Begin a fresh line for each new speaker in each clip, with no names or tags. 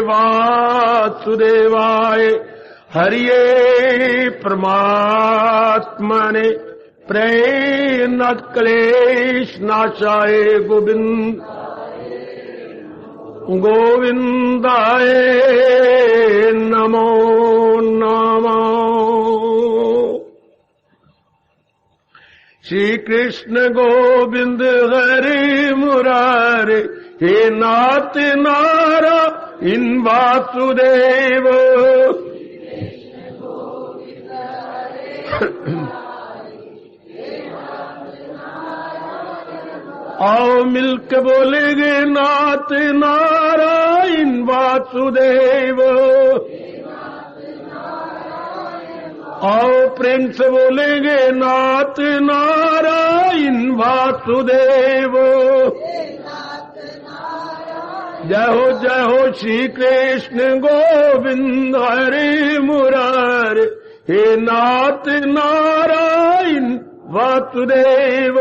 वासुदेवाय हरिये परमात्मने प्रेरणात् क्लेश नाशाय गोविंदाय नमो नमः। श्री कृष्ण गोविंद हरे मुरारे हे नाथ नारायण वासुदेव। आओ मिलके बोलेंगे नाथ नारायण वासुदेव। आओ प्रेम से बोलेंगे नाथ नारायण वासुदेव। जय हो श्री कृष्ण गोविंद हरे मुरारे हे नाथ नारायण वासुदेव।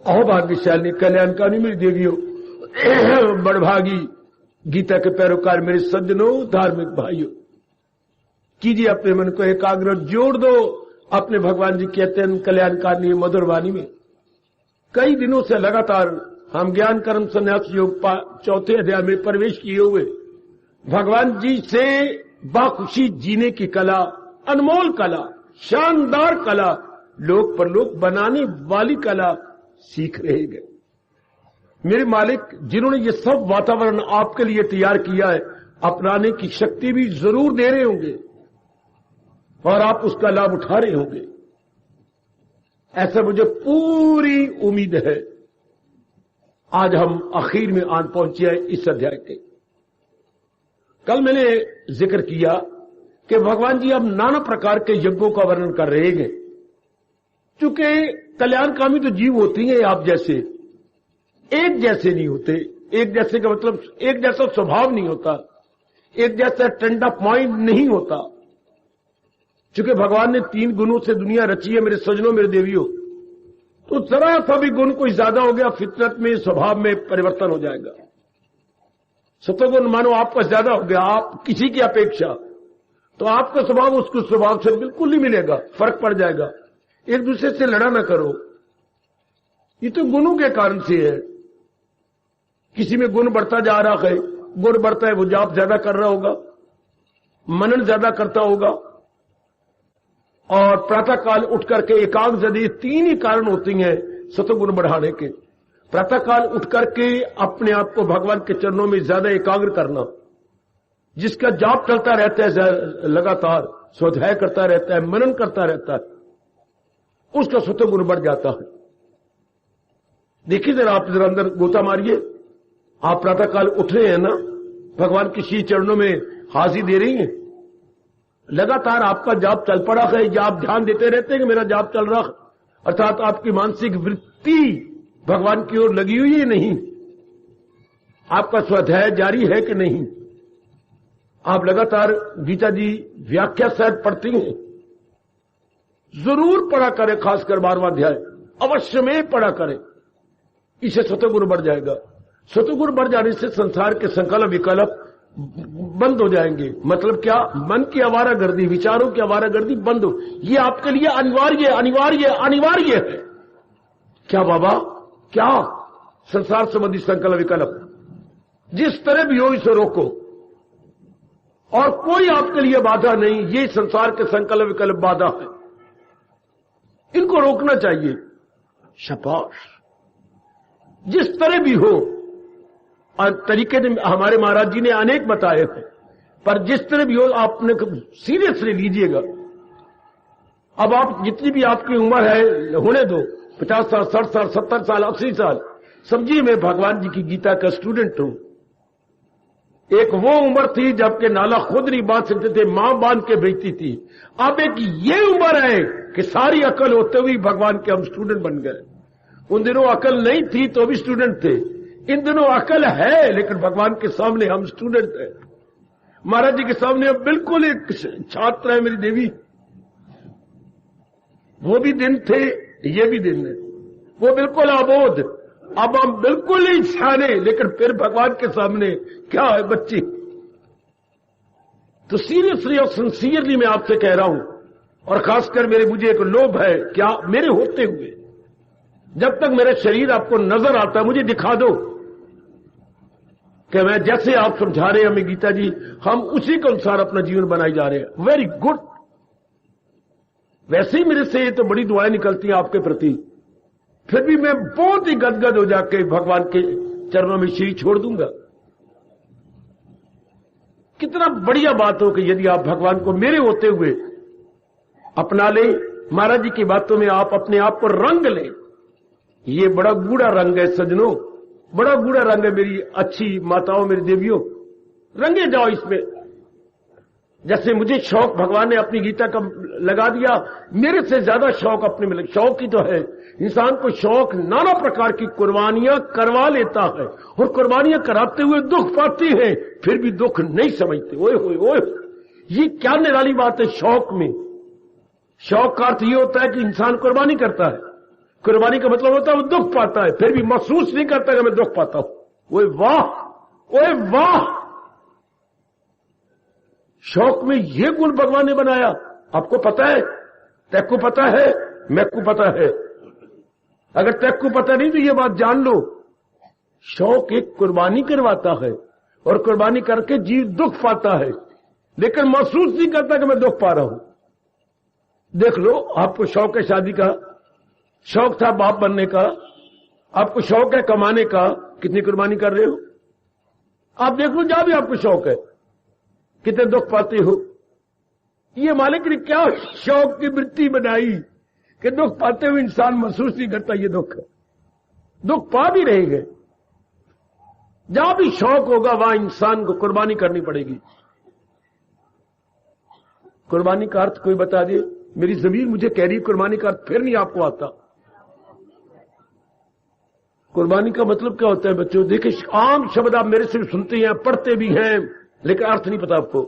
अहो भाग्यशाली कल्याणकारी मेरी देवियों, बड़भागी गीता के पैरोकार मेरे सज्जनों, धार्मिक भाइयों, कीजिए अपने मन को एकाग्र, जोड़ दो अपने भगवान जी की अत्यंत कल्याणकारी मधुर वाणी में। कई दिनों से लगातार हम ज्ञान कर्म संन्यास योग चौथे अध्याय में प्रवेश किए हुए भगवान जी से बाखुशी जीने की कला, अनमोल कला, शानदार कला, लोक परलोक बनाने वाली कला सीख रहे गए। मेरे मालिक जिन्होंने ये सब वातावरण आपके लिए तैयार किया है, अपनाने की शक्ति भी जरूर दे रहे होंगे और आप उसका लाभ उठा रहे होंगे, ऐसा मुझे पूरी उम्मीद है। आज हम आखिर में आन पहुंचे हैं इस अध्याय के। कल मैंने जिक्र किया कि भगवान जी अब नाना प्रकार के यज्ञों का वर्णन कर रहे हैं। चूंकि कल्याणकामी तो जीव होती हैं आप जैसे, एक जैसे नहीं होते। एक जैसे का मतलब एक जैसा स्वभाव नहीं होता, एक जैसा ट्रेंड ऑफ माइंड नहीं होता। चूंकि भगवान ने 3 गुणों से दुनिया रची है मेरे सज्जनों, मेरे देवियों, तो जरा सा भी गुण कोई ज्यादा हो गया, फितरत में, स्वभाव में परिवर्तन हो जाएगा। सतोगुण मानो आपका ज्यादा हो गया, आप किसी की अपेक्षा, तो आपका स्वभाव उसके स्वभाव से बिल्कुल नहीं मिलेगा, फर्क पड़ जाएगा। एक दूसरे से लड़ा ना करो, ये तो गुणों के कारण से है। किसी में गुण बढ़ता जा रहा है, गुण बढ़ता है, वो जाप ज्यादा कर रहा होगा, मनन ज्यादा करता होगा, और प्रातः काल उठ करके एकाग्र यदि 3 ही कारण होती हैं सतोगुण बढ़ाने के। प्रातः काल उठ करके अपने आप को भगवान के चरणों में ज्यादा एकाग्र करना, जिसका जाप चलता रहता है लगातार, स्वाध्याय करता रहता है, मनन करता रहता है, उसका सतोगुण बढ़ जाता है। देखिए जरा, आप जरा अंदर गोता मारिए। आप प्रातः काल उठ रहे हैं ना, भगवान के श्री चरणों में हाजिरी दे रही हैं, लगातार आपका जाप चल पड़ा है, या आप ध्यान देते रहते हैं कि मेरा जाप चल रहा है, अर्थात आपकी मानसिक वृत्ति भगवान की ओर लगी हुई है नहीं, आपका स्वाध्याय जारी है कि नहीं, आप लगातार गीता जी व्याख्या शायद पढ़ती हैं, जरूर पढ़ा करें, खासकर 12वां अध्याय अवश्य में पढ़ा करें, इससे सतोगुण बढ़ जाएगा। सतोगुण बढ़ जाने से संसार के संकल्प विकल्प बंद हो जाएंगे। मतलब क्या? मन की आवारागर्दी, विचारों की आवारागर्दी बंद हो। ये आपके लिए अनिवार्य अनिवार्य अनिवार्य है। क्या बाबा? क्या? संसार संबंधी संकल्प विकल्प जिस तरह भी हो इसे रोको, और कोई आपके लिए बाधा नहीं। ये संसार के संकल्प विकल्प बाधा है, इनको रोकना चाहिए। शाबाश। जिस तरह भी हो, और तरीके हमारे महाराज जी ने अनेक बताए हैं, पर जिस तरह भी हो आपने सीरियसली लीजिएगा। अब आप जितनी भी आपकी उम्र है, होने दो, 50 साल, 60 साल, 70 साल, 80 साल, समझिए मैं भगवान जी की गीता का स्टूडेंट हूं। एक वो उम्र थी जबकि नाला खुद नहीं बांध सकते थे, मां बांध के भेजती थी। अब एक ये उम्र है कि सारी अकल होते हुए भगवान के हम स्टूडेंट बन गए। उन दिनों अकल नहीं थी तो भी स्टूडेंट थे, इन दिनों अकल है लेकिन भगवान के सामने हम स्टूडेंट हैं। महाराज जी के सामने अब बिल्कुल एक छात्र है मेरी देवी। वो भी दिन थे, ये भी दिन है। वो बिल्कुल आबोध, अब हम बिल्कुल ही सियाने, लेकिन फिर भगवान के सामने क्या है बच्ची। तो सीरियसली और सिंसियरली मैं आपसे कह रहा हूं, और खासकर मुझे एक लोभ है, क्या मेरे होते हुए जब तक मेरा शरीर आपको नजर आता है, मुझे दिखा दो कि मैं जैसे आप समझा रहे हैं हमें गीता जी, हम उसी के अनुसार अपना जीवन बनाए जा रहे हैं। Very good. वैसे ही मेरे से तो बड़ी दुआएं निकलती हैं आपके प्रति, फिर भी मैं बहुत ही गदगद हो जाके भगवान के चरणों में शरीर छोड़ दूंगा। कितना बढ़िया बात हो कि यदि आप भगवान को मेरे होते हुए अपना लें, महाराज जी की बातों में आप अपने आप को रंग लें। ये बड़ा गूढ़ा रंग है सज्जनों, बड़ा गूढ़ा रंग है मेरी अच्छी माताओं, मेरी देवियों, रंगे जाओ इसमें। जैसे मुझे शौक भगवान ने अपनी गीता का लगा दिया, मेरे से ज्यादा शौक अपने में शौक ही तो है। इंसान को शौक नाना प्रकार की कुर्बानियां करवा लेता है, और कुर्बानियां कराते हुए दुख पाती है, फिर भी दुख नहीं समझते। ओए होए ओए, ये क्या निराली बात है शौक में। शौक का अर्थ ये होता है कि इंसान कुर्बानी करता है, कुर्बानी का मतलब होता है वो दुख पाता है, फिर भी महसूस नहीं करता कि मैं दुख पाता हूं। ओए वाह, ओए वाह, शौक में ये गुण भगवान ने बनाया। आपको पता है, तैको पता है, मैको पता है। अगर तैको पता नहीं तो ये बात जान लो, शौक एक कुर्बानी करवाता है, और कुर्बानी करके जीव दुख पाता है, लेकिन महसूस नहीं करता कि मैं दुख पा रहा हूं। देख लो, आपको शौक है शादी का, शौक था बाप बनने का, आपको शौक है कमाने का, कितनी कुर्बानी कर रहे हो। आप देख लो, जहां भी आपको शौक है, कितने दुख पाते हो। ये मालिक ने क्या शौक की वृत्ति बनाई कि दुख पाते हुए इंसान महसूस नहीं करता ये दुख है। दुख पा भी रहेंगे। जहां भी शौक होगा वहां इंसान को कुर्बानी करनी पड़ेगी। कुर्बानी का अर्थ कोई बता दे। मेरी जमीन मुझे कह रही कुर्बानी का अर्थ फिर नहीं आपको आता। कुर्बानी का मतलब क्या होता है बच्चों? देखिए, आम शब्द आप मेरे से भी सुनते हैं, पढ़ते भी हैं, लेकिन अर्थ नहीं पता आपको।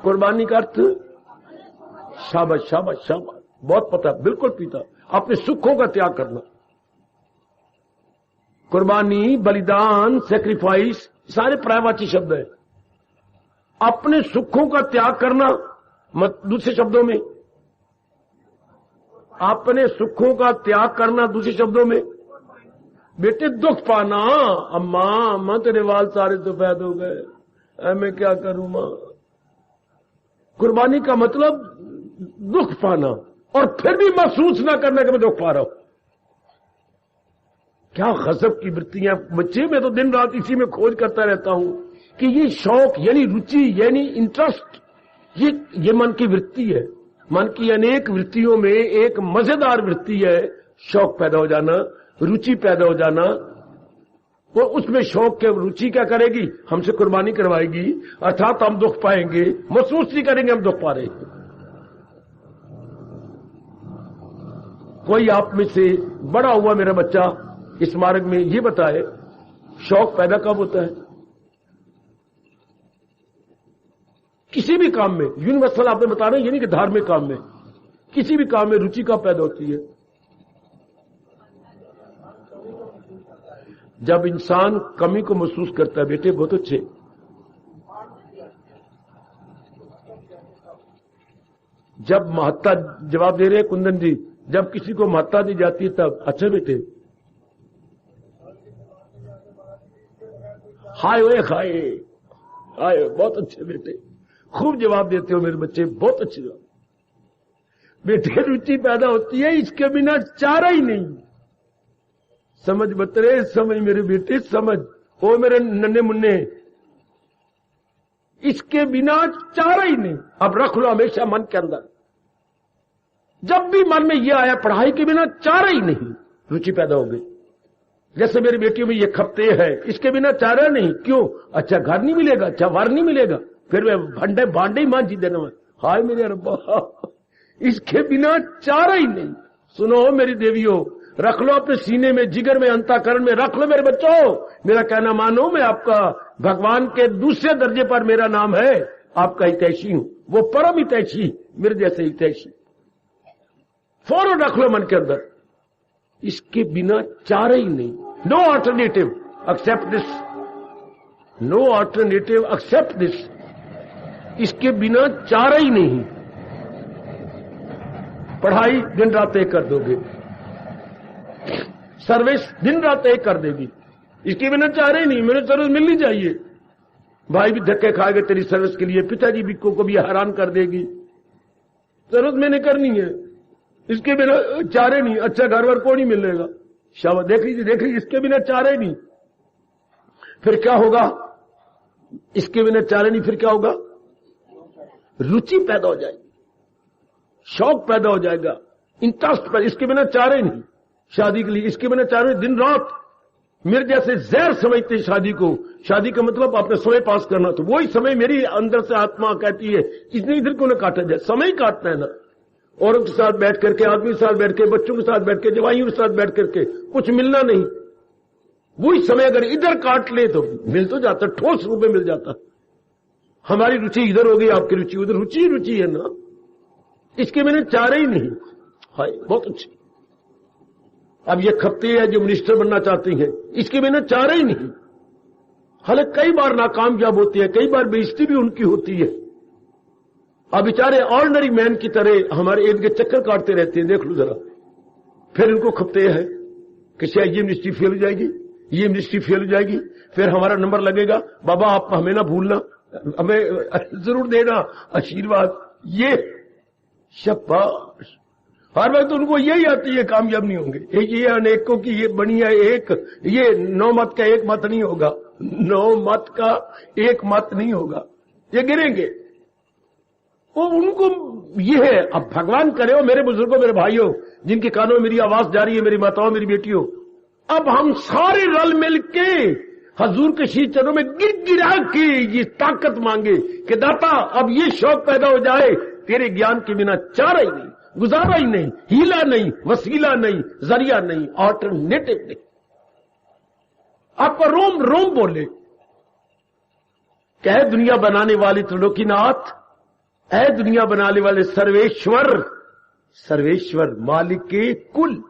कुर्बानी का अर्थ, शाबाश शाबाश शाबाश, बहुत पता, बिल्कुल पीता, अपने सुखों का त्याग करना। कुर्बानी, बलिदान, सेक्रीफाइस, सारे पर्यायवाची शब्द है। अपने सुखों का त्याग करना, दूसरे शब्दों में अपने सुखों का त्याग करना, दूसरे शब्दों में बेटे दुख पाना। अम्मा तेरे वाल सारे सफेद हो गए, मैं क्या करूं मां। कुर्बानी का मतलब दुख पाना, और फिर भी महसूस ना करना कि मैं दुख पा रहा हूं। क्या गजब की वृत्तियां बच्चे। मैं तो दिन रात इसी में खोज करता रहता हूं कि ये शौक यानी रुचि यानी इंटरेस्ट, ये मन की वृत्ति है। मन की अनेक वृत्तियों में एक मजेदार वृत्ति है शौक पैदा हो जाना, रुचि पैदा हो जाना। वो उसमें शौक के रुचि क्या करेगी? हमसे कुर्बानी करवाएगी, अर्थात हम दुख पाएंगे, महसूस नहीं करेंगे हम दुख पा रहे हैं। कोई आप में से बड़ा हुआ मेरा बच्चा इस मार्ग में ये बताए शौक पैदा कब होता है? किसी भी काम में, यूनिवर्सल आपने बता रहे हैं, यानी कि धार्मिक काम में, किसी भी काम में रुचि कब पैदा होती है? जब इंसान कमी को महसूस करता है। बेटे बहुत अच्छे, जब महत्ता, जवाब दे रहे हैं कुंदन जी, जब किसी को महत्ता दी जाती है तब। अच्छा बेटे, हाय ओए खाए, हाय, बहुत अच्छे बेटे, खूब जवाब देते हो मेरे बच्चे, बहुत अच्छे जवाब। बेटे रुचि पैदा होती है, इसके बिना चारा ही नहीं। समझ बतरे, समझ मेरे बेटे, समझ, ओ मेरे नन्हे मुन्ने, इसके बिना चारा ही नहीं। अब रख लो हमेशा मन के अंदर, जब भी मन में यह आया पढ़ाई के बिना चारा ही नहीं, रुचि पैदा हो गई। जैसे मेरी बेटियों में ये खपते है, इसके बिना चारा नहीं। क्यों? अच्छा घर नहीं मिलेगा, अच्छा वार नहीं मिलेगा, फिर मैं भंडे भांडे ही मांझी देना। हाय मेरे रब्बा, इसके बिना चारा ही नहीं। सुनो मेरी देवियों, रख लो अपने सीने में, जिगर में, अंतःकरण में रख लो मेरे बच्चों। मेरा कहना मानो, मैं आपका भगवान के दूसरे दर्जे पर मेरा नाम है, आपका हितैषी हूं, वो परम हितैषी, मेरे जैसे हितैषी। फौरन रख लो मन के अंदर, इसके बिना चारा ही नहीं। No alternative except this, no alternative except this, इसके बिना चारा ही नहीं। पढ़ाई दिन रात एक कर दोगे, सर्विस दिन रात एक कर देगी, इसके बिना चारा ही नहीं। मेरे सर्विस मिलनी चाहिए, भाई भी धक्के खाएगा तेरी सर्विस के लिए, पिताजी भी को भी हैरान कर देगी, सर्विस मैंने करनी है, इसके बिना चारे नहीं। अच्छा घर वर को नहीं मिलेगा, शाबाश, देख लीजिए इसके बिना चारे नहीं। फिर क्या होगा? इसके बिना चारे नहीं, फिर क्या होगा? रुचि पैदा हो जाएगी, शौक पैदा हो जाएगा, इंटरेस्ट पैदा। इसके बिना चारे नहीं शादी के लिए, इसके बिना चारे दिन रात। मेरे जैसे जहर समझते शादी को, शादी का मतलब आपने समय पास करना, तो वही समय मेरी अंदर से आत्मा कहती है इसने इधर को ना काटा जाए, समय काटना है ना। औरों के साथ बैठ करके, आदमी के साथ बैठ के, बच्चों के साथ बैठ के, जवाइयों के साथ बैठ करके कुछ मिलना नहीं। वही समय अगर इधर काट ले तो मिल तो जाता, ठोस रूप में मिल जाता। हमारी रुचि इधर हो गई, आपकी रुचि उधर, रुचि है ना, इसके मैंने चारे ही नहीं। हाय बहुत अच्छी। अब ये खपती है जो मिनिस्टर बनना चाहती है, इसके बिना चारा ही नहीं। हालांकि कई बार नाकामयाब होती है, कई बार बेइज्जती भी उनकी होती है। अब बेचारे ऑर्डिनरी मैन की तरह हमारे इर्द गिर्द चक्कर काटते रहते हैं, देख लो जरा। फिर उनको खपते है कि शायद ये मिनिस्ट्री फेल हो जाएगी, ये मिनिस्ट्री फेल हो जाएगी, फिर हमारा नंबर लगेगा, बाबा आप हमें ना भूलना, हमें जरूर देना आशीर्वाद। ये शाबाश, हर वक्त उनको यही आती है, कामयाब नहीं होंगे। ये अनेकों की ये बनी है एक, ये 9 मत का एक मत नहीं होगा, 9 मत का एक मत नहीं होगा, ये गिरेंगे। वो उनको ये है। अब भगवान करे हो, मेरे बुजुर्गों, मेरे भाइयों, जिनके कानों में मेरी आवाज जा रही है, मेरी माताओं, मेरी बेटियों, अब हम सारे रल मिल के हजूर के शीश चरणों में गिरा के ये ताकत मांगे कि दाता अब ये शौक पैदा हो जाए, तेरे ज्ञान के बिना चारा ही नहीं, गुजारा ही नहीं, हीला नहीं, वसीला नहीं, जरिया नहीं, ऑल्टरनेटिव नहीं। आपको रोम रोम बोले, कहे दुनिया बनाने वाली त्रिलोकीनाथ, ऐ दुनिया बनाने वाले सर्वेश्वर, सर्वेश्वर मालिक के कुल,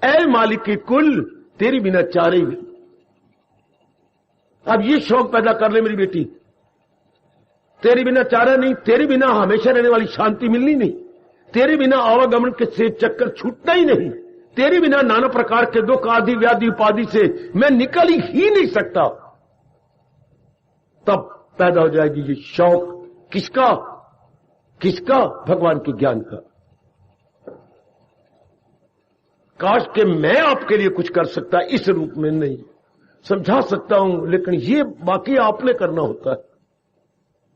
ऐ मालिक के कुल, तेरी बिना चारे भी। अब ये शौक पैदा कर ले मेरी बेटी, तेरे बिना चारा नहीं, तेरे बिना हमेशा रहने वाली शांति मिलनी नहीं, तेरे बिना आवागमन के से चक्कर छूटना ही नहीं, तेरे बिना नाना प्रकार के दुख आदि व्याधि उपाधि से मैं निकल ही नहीं सकता। तब पैदा हो जाएगी ये शौक, किसका? किसका? भगवान के ज्ञान का। काश के मैं आपके लिए कुछ कर सकता, इस रूप में नहीं, समझा सकता हूं, लेकिन ये बाकी आपने करना होता है,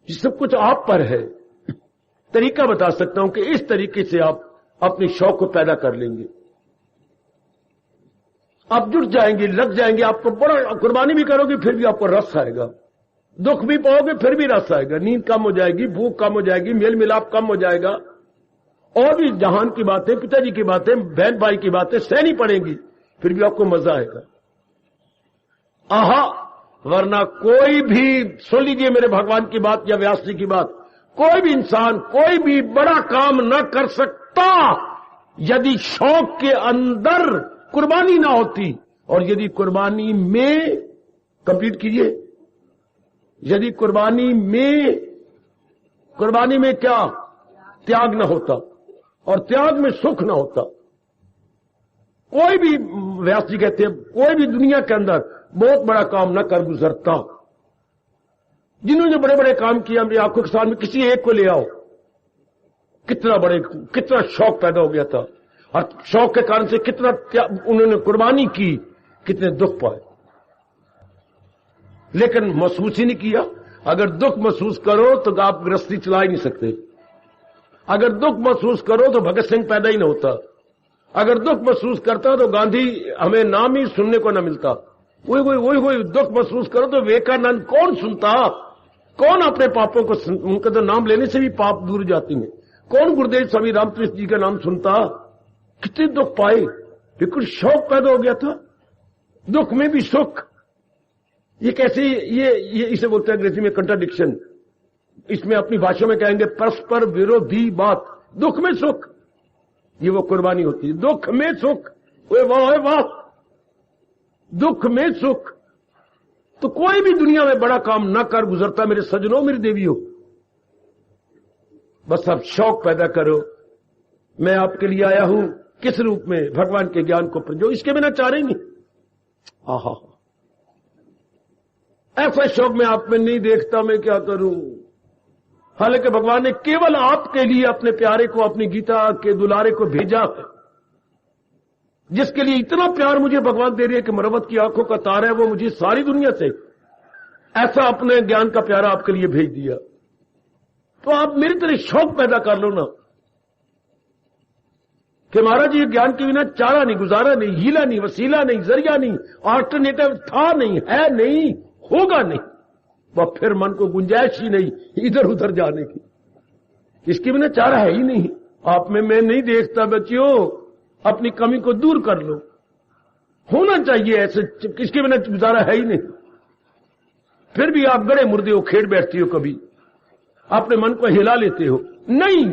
ये सब कुछ आप पर है। तरीका बता सकता हूं कि इस तरीके से आप अपने शौक को पैदा कर लेंगे, आप जुट जाएंगे, लग जाएंगे, आपको बड़ा कुर्बानी भी करोगे फिर भी आपको रस आएगा, दुख भी पाओगे फिर भी रस आएगा, नींद कम हो जाएगी, भूख कम हो जाएगी, मेल मिलाप कम हो जाएगा, और भी जहान की बातें, पिताजी की बातें, बहन भाई की बातें सहनी पड़ेंगी, फिर भी आपको मजा आएगा। आहा, वरना कोई भी, सुन लीजिए मेरे भगवान की बात या व्यास जी की बात, कोई भी इंसान कोई भी बड़ा काम न कर सकता यदि शौक के अंदर कुर्बानी ना होती, और यदि कुर्बानी में, कंप्लीट कीजिए, यदि कुर्बानी में क्या? त्याग न होता, और त्याग में सुख न होता। कोई भी, व्यास जी कहते हैं, कोई भी दुनिया के अंदर बहुत बड़ा काम न कर गुजरता। जिन्होंने बड़े बड़े काम किया मेरी आंखों के सामने, किसी एक को ले आओ, कितना शौक पैदा हो गया था, और शौक के कारण से कितना उन्होंने कुर्बानी की, कितने दुख पाए, लेकिन महसूस ही नहीं किया। अगर दुख महसूस करो तो आप गृहस्थी चला ही नहीं सकते, अगर दुख महसूस करो तो भगत सिंह पैदा ही न होता, अगर दुख महसूस करता तो गांधी हमें नाम ही सुनने को न मिलता। वही दुख महसूस करो तो विवेकानंद कौन सुनता, कौन अपने पापों को, उनका तो नाम लेने से भी पाप दूर जाती है, कौन गुरुदेव स्वामी रामकृष्ण जी का नाम सुनता। कितने दुख पाए, बिल्कुल शौक पैदा हो गया था, दुख में भी सुख। ये कैसे, ये इसे बोलते हैं अंग्रेजी में कंट्राडिक्शन, इसमें अपनी भाषा में कहेंगे परस्पर विरोधी बात। दुख में सुख, ये वो कुर्बानी होती है। दुख में सुख, ओए वाह ओए वाह, दुख में सुख। तो कोई भी दुनिया में बड़ा काम ना कर गुजरता मेरे सजनों, मेरी देवियों। बस अब शौक पैदा करो, मैं आपके लिए आया हूं किस रूप में, भगवान के ज्ञान को जो इसके बिना चारे नहीं। आहा, ऐसा शौक मैं आप में नहीं देखता, मैं क्या करूं। हालांकि भगवान ने केवल आपके लिए अपने प्यारे को, अपनी गीता के दुलारे को भेजा है, जिसके लिए इतना प्यार मुझे भगवान दे रही है कि मरवत की आंखों का तारा है वो मुझे सारी दुनिया से ऐसा अपने ज्ञान का प्यारा आपके लिए भेज दिया। तो आप मेरी तरह शौक पैदा कर लो ना कि महाराज ये ज्ञान के बिना चारा नहीं, गुजारा नहीं, हीला नहीं, वसीला नहीं, जरिया नहीं, ऑल्टरनेटिव था नहीं, है नहीं, होगा नहीं। वह फिर मन को गुंजाइश ही नहीं इधर उधर जाने की, इसके बिना चारा है ही नहीं। आप में मैं नहीं देखता बच्चियों, अपनी कमी को दूर कर लो। होना चाहिए ऐसे, किसके बिना गुजारा है ही नहीं। फिर भी आप गड़े मुर्दे हो, खेड़ बैठती हो, कभी अपने मन को हिला लेते हो। नहीं,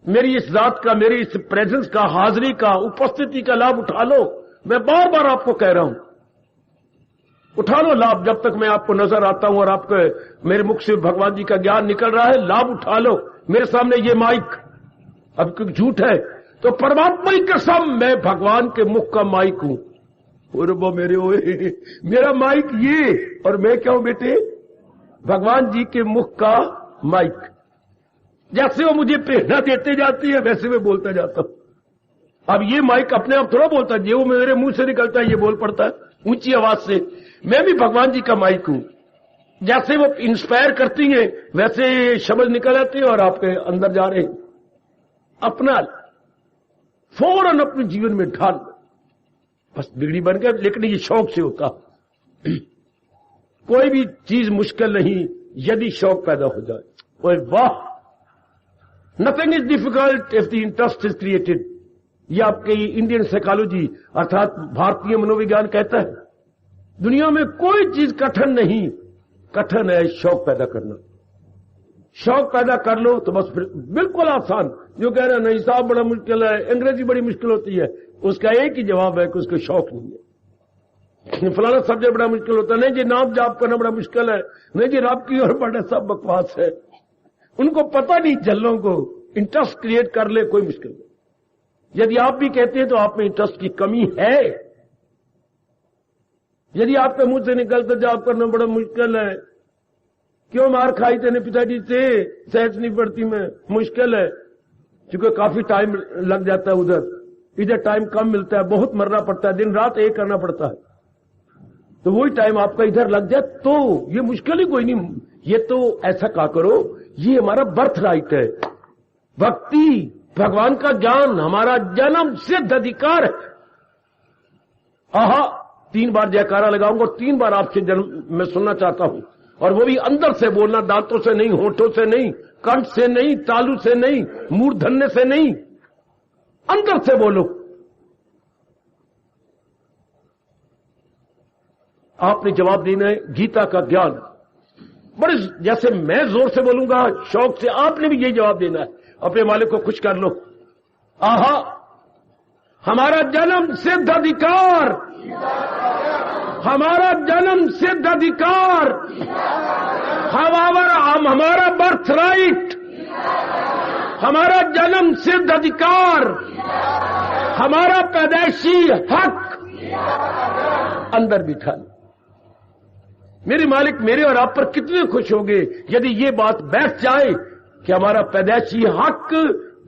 मेरी इस जात का, मेरी इस प्रेजेंस का, हाजिरी का, उपस्थिति का लाभ उठा लो। मैं बार बार आपको कह रहा हूं, उठा लो लाभ। जब तक मैं आपको नजर आता हूं और आपके मेरे मुख से भगवान जी का ज्ञान निकल रहा है, लाभ उठा लो। मेरे सामने ये माइक अब क्योंकि झूठ है तो परमात्मा की कसम मैं भगवान के मुख का माइक हूं। और वो मेरे ओए, मेरा माइक ये, और मैं क्या हूं बेटे, भगवान जी के मुख का माइक। जैसे वो मुझे प्रेरणा देते जाती है वैसे मैं बोलता जाता हूं। अब ये माइक अपने आप थोड़ा बोलता है, जो मेरे मुंह से निकलता है ये बोल पड़ता है ऊंची आवाज से। मैं भी भगवान जी का माइक हूं। जैसे वो इंस्पायर करती हैं वैसे शब्द निकल आते हैं और आपके अंदर जा रहे हैं। अपना फौरन अपने जीवन में ढाल, बस बिगड़ी बन गया। लेकिन ये शौक से होता। कोई भी चीज मुश्किल नहीं यदि शौक पैदा हो जाए। ओए वाह, nothing is difficult if the interest is created. ये आपके इंडियन साइकोलॉजी अर्थात भारतीय मनोविज्ञान कहता है दुनिया में कोई चीज कठिन नहीं, कठिन है शौक पैदा करना। शौक पैदा कर लो तो बस बिल्कुल आसान। जो कह रहे हैं नहीं साहब बड़ा मुश्किल है, अंग्रेजी बड़ी मुश्किल होती है, उसका एक ही जवाब है कि उसको शौक नहीं है। फलाना सब्जेक्ट बड़ा मुश्किल होता है, नहीं जी नाम जाप करना बड़ा मुश्किल है, नहीं जी रब की और बड़ा सब बकवास है। उनको पता नहीं, जल्लों को इंटरेस्ट क्रिएट कर ले कोई मुश्किल नहीं। यदि आप भी कहते हैं तो आप में इंटरेस्ट की कमी है। यदि आपके मुंह से निकलता जाप करना बड़ा मुश्किल है, क्यों मार खाई तेने पिताजी से, सहज नहीं पड़ती मैं, मुश्किल है, क्योंकि काफी टाइम लग जाता है उधर, इधर टाइम कम मिलता है, बहुत मरना पड़ता है, दिन रात एक करना पड़ता है, तो वही टाइम आपका इधर लग जाए तो ये मुश्किल ही कोई नहीं। ये तो ऐसा कहा करो, ये हमारा बर्थ राइट है। भक्ति, भगवान का ज्ञान हमारा जन्म सिद्ध अधिकार है। आहा, 3 बार जयकारा लगाऊंगा और 3 बार आपसे जन्म मैं सुनना चाहता हूं, और वो भी अंदर से बोलना, दांतों से नहीं, होठों से नहीं, कंठ से नहीं, तालू से नहीं, मूर्धन्य से नहीं, अंदर से बोलो। आपने जवाब देना है गीता का ज्ञान। बड़े जैसे मैं जोर से बोलूंगा शौक से, आपने भी यही जवाब देना है। अपने मालिक को खुश कर लो। आहा, हमारा जन्म सिद्ध अधिकार, हमारा जन्म सिद्ध अधिकार, हमारा बर्थ राइट, हमारा जन्म सिद्ध अधिकार, हमारा पैदाइशी हक अंदर बिठा लो। मेरे मालिक मेरे और आप पर कितने खुश होंगे यदि ये बात बैठ जाए कि हमारा पैदाइशी हक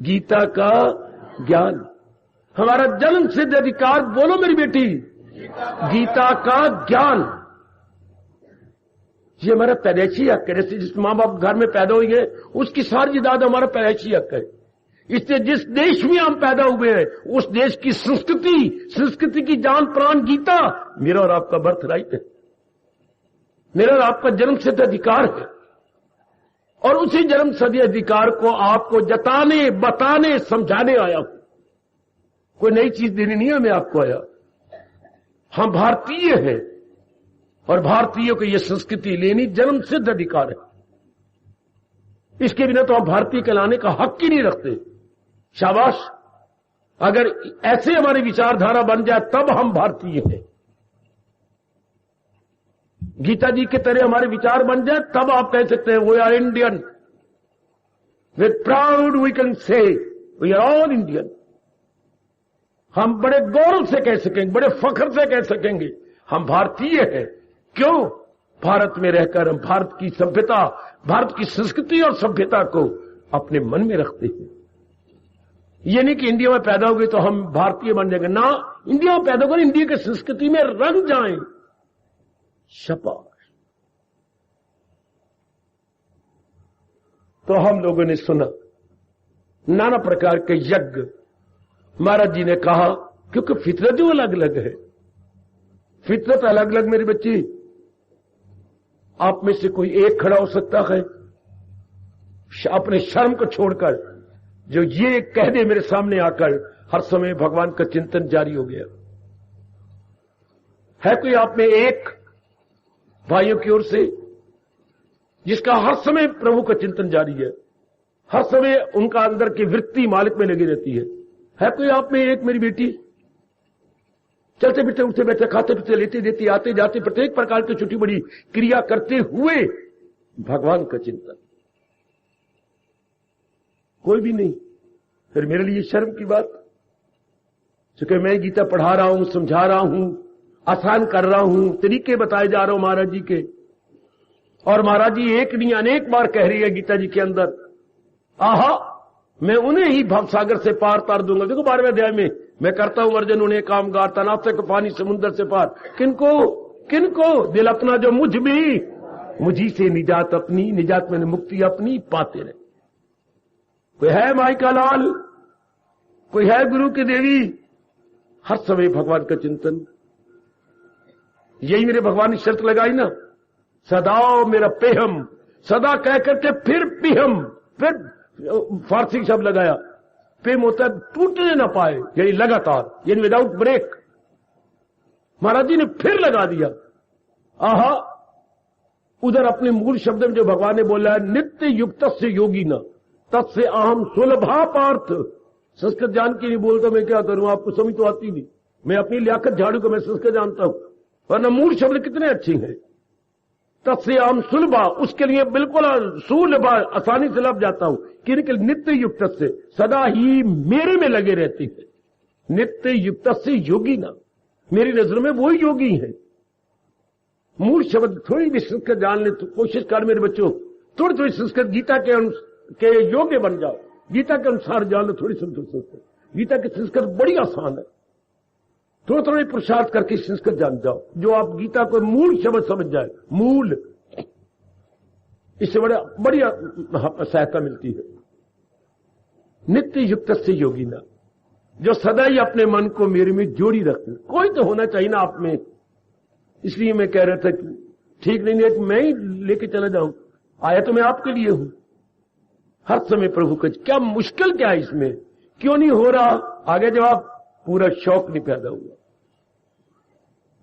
गीता का ज्ञान, हमारा जन्म सिद्ध अधिकार, बोलो मेरी बेटी, गीता का ज्ञान, ये हमारा पैदाइशी हक है। जैसे जिस माँ बाप घर में पैदा हुई है उसकी सारी जायदाद हमारा पैदाइशी हक है। इससे जिस देश में हम पैदा हुए हैं उस देश की संस्कृति की जान प्राण गीता मेरा और आपका बर्थ राइट है, मेरा और आपका जन्म सिद्ध अधिकार है। और उसी जन्म सिद्ध अधिकार को आपको जताने, बताने, समझाने आया हूं। कोई नई चीज देनी नहीं है मैं आपको आया। हम भारतीय हैं और भारतीयों को यह संस्कृति लेनी जन्म सिद्ध अधिकार है। इसके बिना तो हम भारतीय कहलाने का हक ही नहीं रखते। शाबाश, अगर ऐसे हमारी विचारधारा बन जाए तब हम भारतीय हैं। गीता जी की तरह हमारे विचार बन जाए तब आप कह सकते हैं we are Indian. With proud we can say we are all Indian. हम बड़े गौरव से कह सकेंगे, बड़े फख्र से कह सकेंगे हम भारतीय हैं। क्यों? भारत में रहकर हम भारत की सभ्यता, भारत की संस्कृति और सभ्यता को अपने मन में रखते हैं। ये नहीं कि इंडिया में पैदा हो गए तो हम भारतीय बन जाएंगे ना, इंडिया में पैदा होकर इंडिया की संस्कृति में रंग जाएं। शाबाश। तो हम लोगों ने सुना नाना प्रकार के यज्ञ। महाराज जी ने कहा क्योंकि फितरत जो अलग अलग है, फितरत अलग अलग। मेरी बच्ची, आप में से कोई एक खड़ा हो सकता है अपने शर्म को छोड़कर जो ये कह दे मेरे सामने आकर हर समय भगवान का चिंतन जारी हो गया? है कोई आप में एक भाइयों की ओर से जिसका हर समय प्रभु का चिंतन जारी है, हर समय उनका अंदर की वृत्ति मालिक में लगी रहती है? है कोई आप में एक मेरी बेटी चलते फिरते, उठते बैठते, खाते पीते, लेते देते, आते जाते, प्रत्येक प्रकार की छोटी बड़ी क्रिया करते हुए भगवान का चिंतन? कोई भी नहीं। फिर मेरे लिए शर्म की बात, क्योंकि मैं गीता पढ़ा रहा हूं, समझा रहा हूं, आसान कर रहा हूं, तरीके बताए जा रहा हूं महाराज जी के। और महाराज जी एक नहीं अनेक बार कह रही है गीता जी के अंदर, आहा मैं उन्हें ही भवसागर से पार तार दूंगा। देखो 12वें अध्याय में, मैं करता हूं अर्जुन उन्हें काम गारता, नाते को पानी समुद्र से पार। किनको? किनको? दिल अपना जो मुझ भी, मुझी से निजात अपनी, निजात में मुक्ति अपनी पाते रहे। कोई है माई का लाल, कोई है गुरु की देवी, हर समय भगवान का चिंतन। यही मेरे भगवान ने शर्त लगाई ना, सदा मेरा पेहम, सदा कह करके फिर पिहम, फिर फारसी शब्द लगाया। पेम होता है टूटने ना पाए, यानी लगातार, यानी विदाउट ब्रेक। महाराज जी ने फिर लगा दिया। आहा, उधर अपने मूल शब्द में जो भगवान ने बोला है, नित्य युक्त से योगी न तत्से अहम सुलभा पार्थ। संस्कृत जान के नहीं बोलता मैं क्या करूं, आपको समझ तो आती नहीं। मैं अपनी लियाकत झाड़ू को मैं संस्कृत जानता हूं, वरना मूल शब्द कितने अच्छे हैं। तत्से अहम सुलभा, उसके लिए बिल्कुल सुलभा, आसानी से लभ जाता हूं। किनके? नित्य युक्त से, सदा ही मेरे में लगे रहते हैं। नित्य युक्त से योगी ना, मेरी नजर में वही योगी है। मूल शब्द थोड़ी भी संस्कृत जान ले तो कोशिश कर मेरे बच्चों, थोड़ी थोड़ी संस्कृत गीता के योग्य बन जाओ। गीता के अनुसार जान लो थोड़ी संस्कृत। गीता की संस्कृत बड़ी आसान है, थोड़ा थोड़ा पुरुषार्थ करके संस्कृत जान जाओ, जो आप गीता को मूल शब्द समझ जाए। मूल, इससे बड़ी सहायता मिलती है। नित्य युक्त से योगी ना, जो सदा ही अपने मन को मेरे में जोड़ी रखते। कोई तो होना चाहिए ना आप में। इसलिए मैं कह रहा था कि ठीक नहीं है कि मैं ही लेके चला जाऊं, आया तो मैं आपके लिए हूं। हर समय प्रभु का, क्या मुश्किल क्या है इसमें? क्यों नहीं हो रहा? आगे जवाब, पूरा शौक नहीं पैदा हुआ।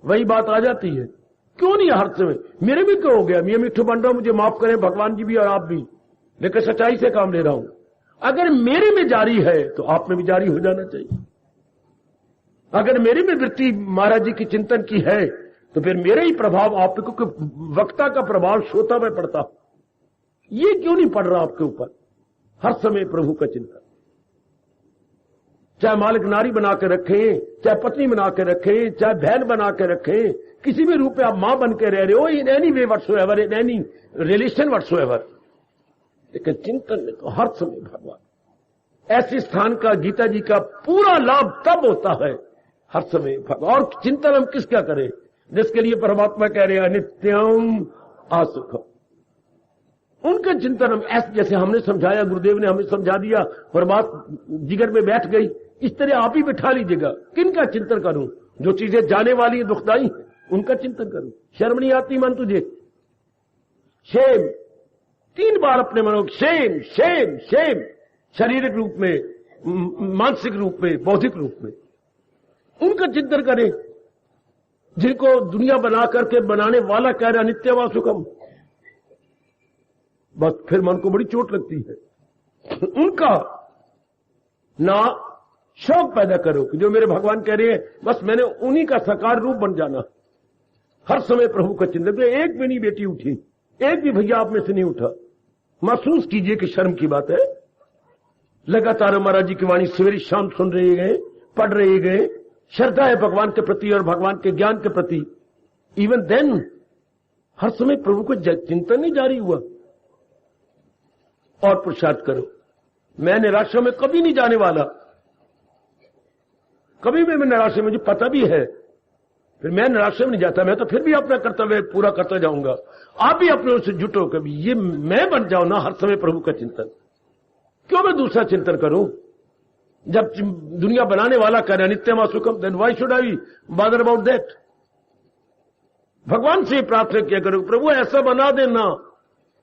वही बात आ जाती है, क्यों नहीं हर समय? मेरे भी क्यों हो गया? मैं मिठू बन रहा हूं, मुझे माफ करें भगवान जी भी और आप भी, लेकिन सच्चाई से काम ले रहा हूं। अगर मेरे में जारी है तो आप में भी जारी हो जाना चाहिए। अगर मेरे में वृत्ति महाराज जी की चिंतन की है तो फिर मेरा ही प्रभाव आप को, वक्ता का प्रभाव श्रोता में पड़ता। ये क्यों नहीं पड़ रहा आपके ऊपर? हर समय प्रभु का चिंतन, चाहे मालिक नारी बना के रखें, चाहे पत्नी बना के रखें, चाहे बहन बना के रखें, किसी भी रूप में आप मां बन के रह रहे हो, in any way whatsoever, in any relation whatsoever, लेकिन चिंतन में तो हर समय भगवान। ऐसे स्थान का गीता जी का पूरा लाभ तब होता है हर समय भगवान। और चिंतन हम किसका करें? जिसके लिए परमात्मा कह रहे हैं नित्यम आसुखम। उनके चिंतन हम ऐसे, जैसे हमने समझाया, गुरुदेव ने हमें समझा दिया और बात जिगर में बैठ गई, इस तरह आप ही बिठा लीजिएगा। किनका चिंतन करूं? जो चीजें जाने वाली है, दुखदाई है, उनका चिंतन करूं। शर्म नहीं आती मन तुझे? शेम, 3 बार अपने मन को शेम शेम शेम, शारीरिक रूप में, मानसिक रूप में, बौद्धिक रूप में। उनका चिंतन करें जिनको दुनिया बना करके बनाने वाला कह रहा नित्यम सुखम। बस फिर मन को बड़ी चोट लगती है। उनका ना शौक पैदा करो कि जो मेरे भगवान कह रहे हैं बस मैंने उन्हीं का साकार रूप बन जाना। हर समय प्रभु का चिंतन। एक भी नहीं बेटी उठी, एक भी भैया आप में से नहीं उठा। महसूस कीजिए कि शर्म की बात है। लगातार महाराज जी की वाणी सवेरे शाम सुन रहे गए, पढ़ रहे गए, श्रद्धा है भगवान के प्रति और भगवान के ज्ञान के प्रति। इवन देन हर समय प्रभु को चिंतन नहीं जारी हुआ। और पुरुषार्थ करो। मैं निराशा में कभी नहीं जाने वाला, कभी भी मैं निराशा, मुझे पता भी है, फिर मैं निराशा में नहीं जाता। मैं तो फिर भी अपना कर्तव्य पूरा करता जाऊंगा। आप भी अपने से जुटो, कभी ये मैं बन जाऊं ना हर समय प्रभु का चिंतन। क्यों मैं दूसरा चिंतन करूं? जब दुनिया बनाने वाला कह रहा है नित्यम सुखम, then why should I bother about that? भगवान से प्रार्थना किया करो, प्रभु ऐसा बना देना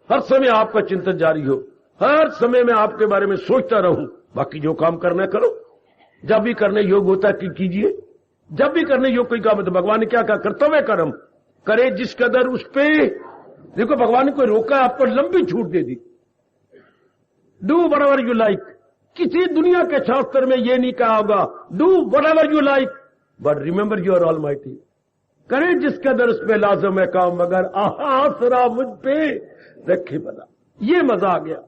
हर समय आपका चिंतन जारी हो, हर समय मैं आपके बारे में सोचता रहूं। बाकी जो काम करना करो, जब भी करने योग होता है कीजिए, जब भी करने योग कोई काम है तो भगवान ने क्या कहा? कर्तव्य कर्म करे जिस कदर उस पे। देखो भगवान ने कोई रोका, आपको लंबी छूट दे दी। Do whatever you like. किसी दुनिया के शास्त्र में यह नहीं कहा होगा do whatever you like but remember you are almighty. करे जिस कदर उस पे लाजम है काम, मगर आसरा मुझ पे रखे बना। ये मजा आ गया,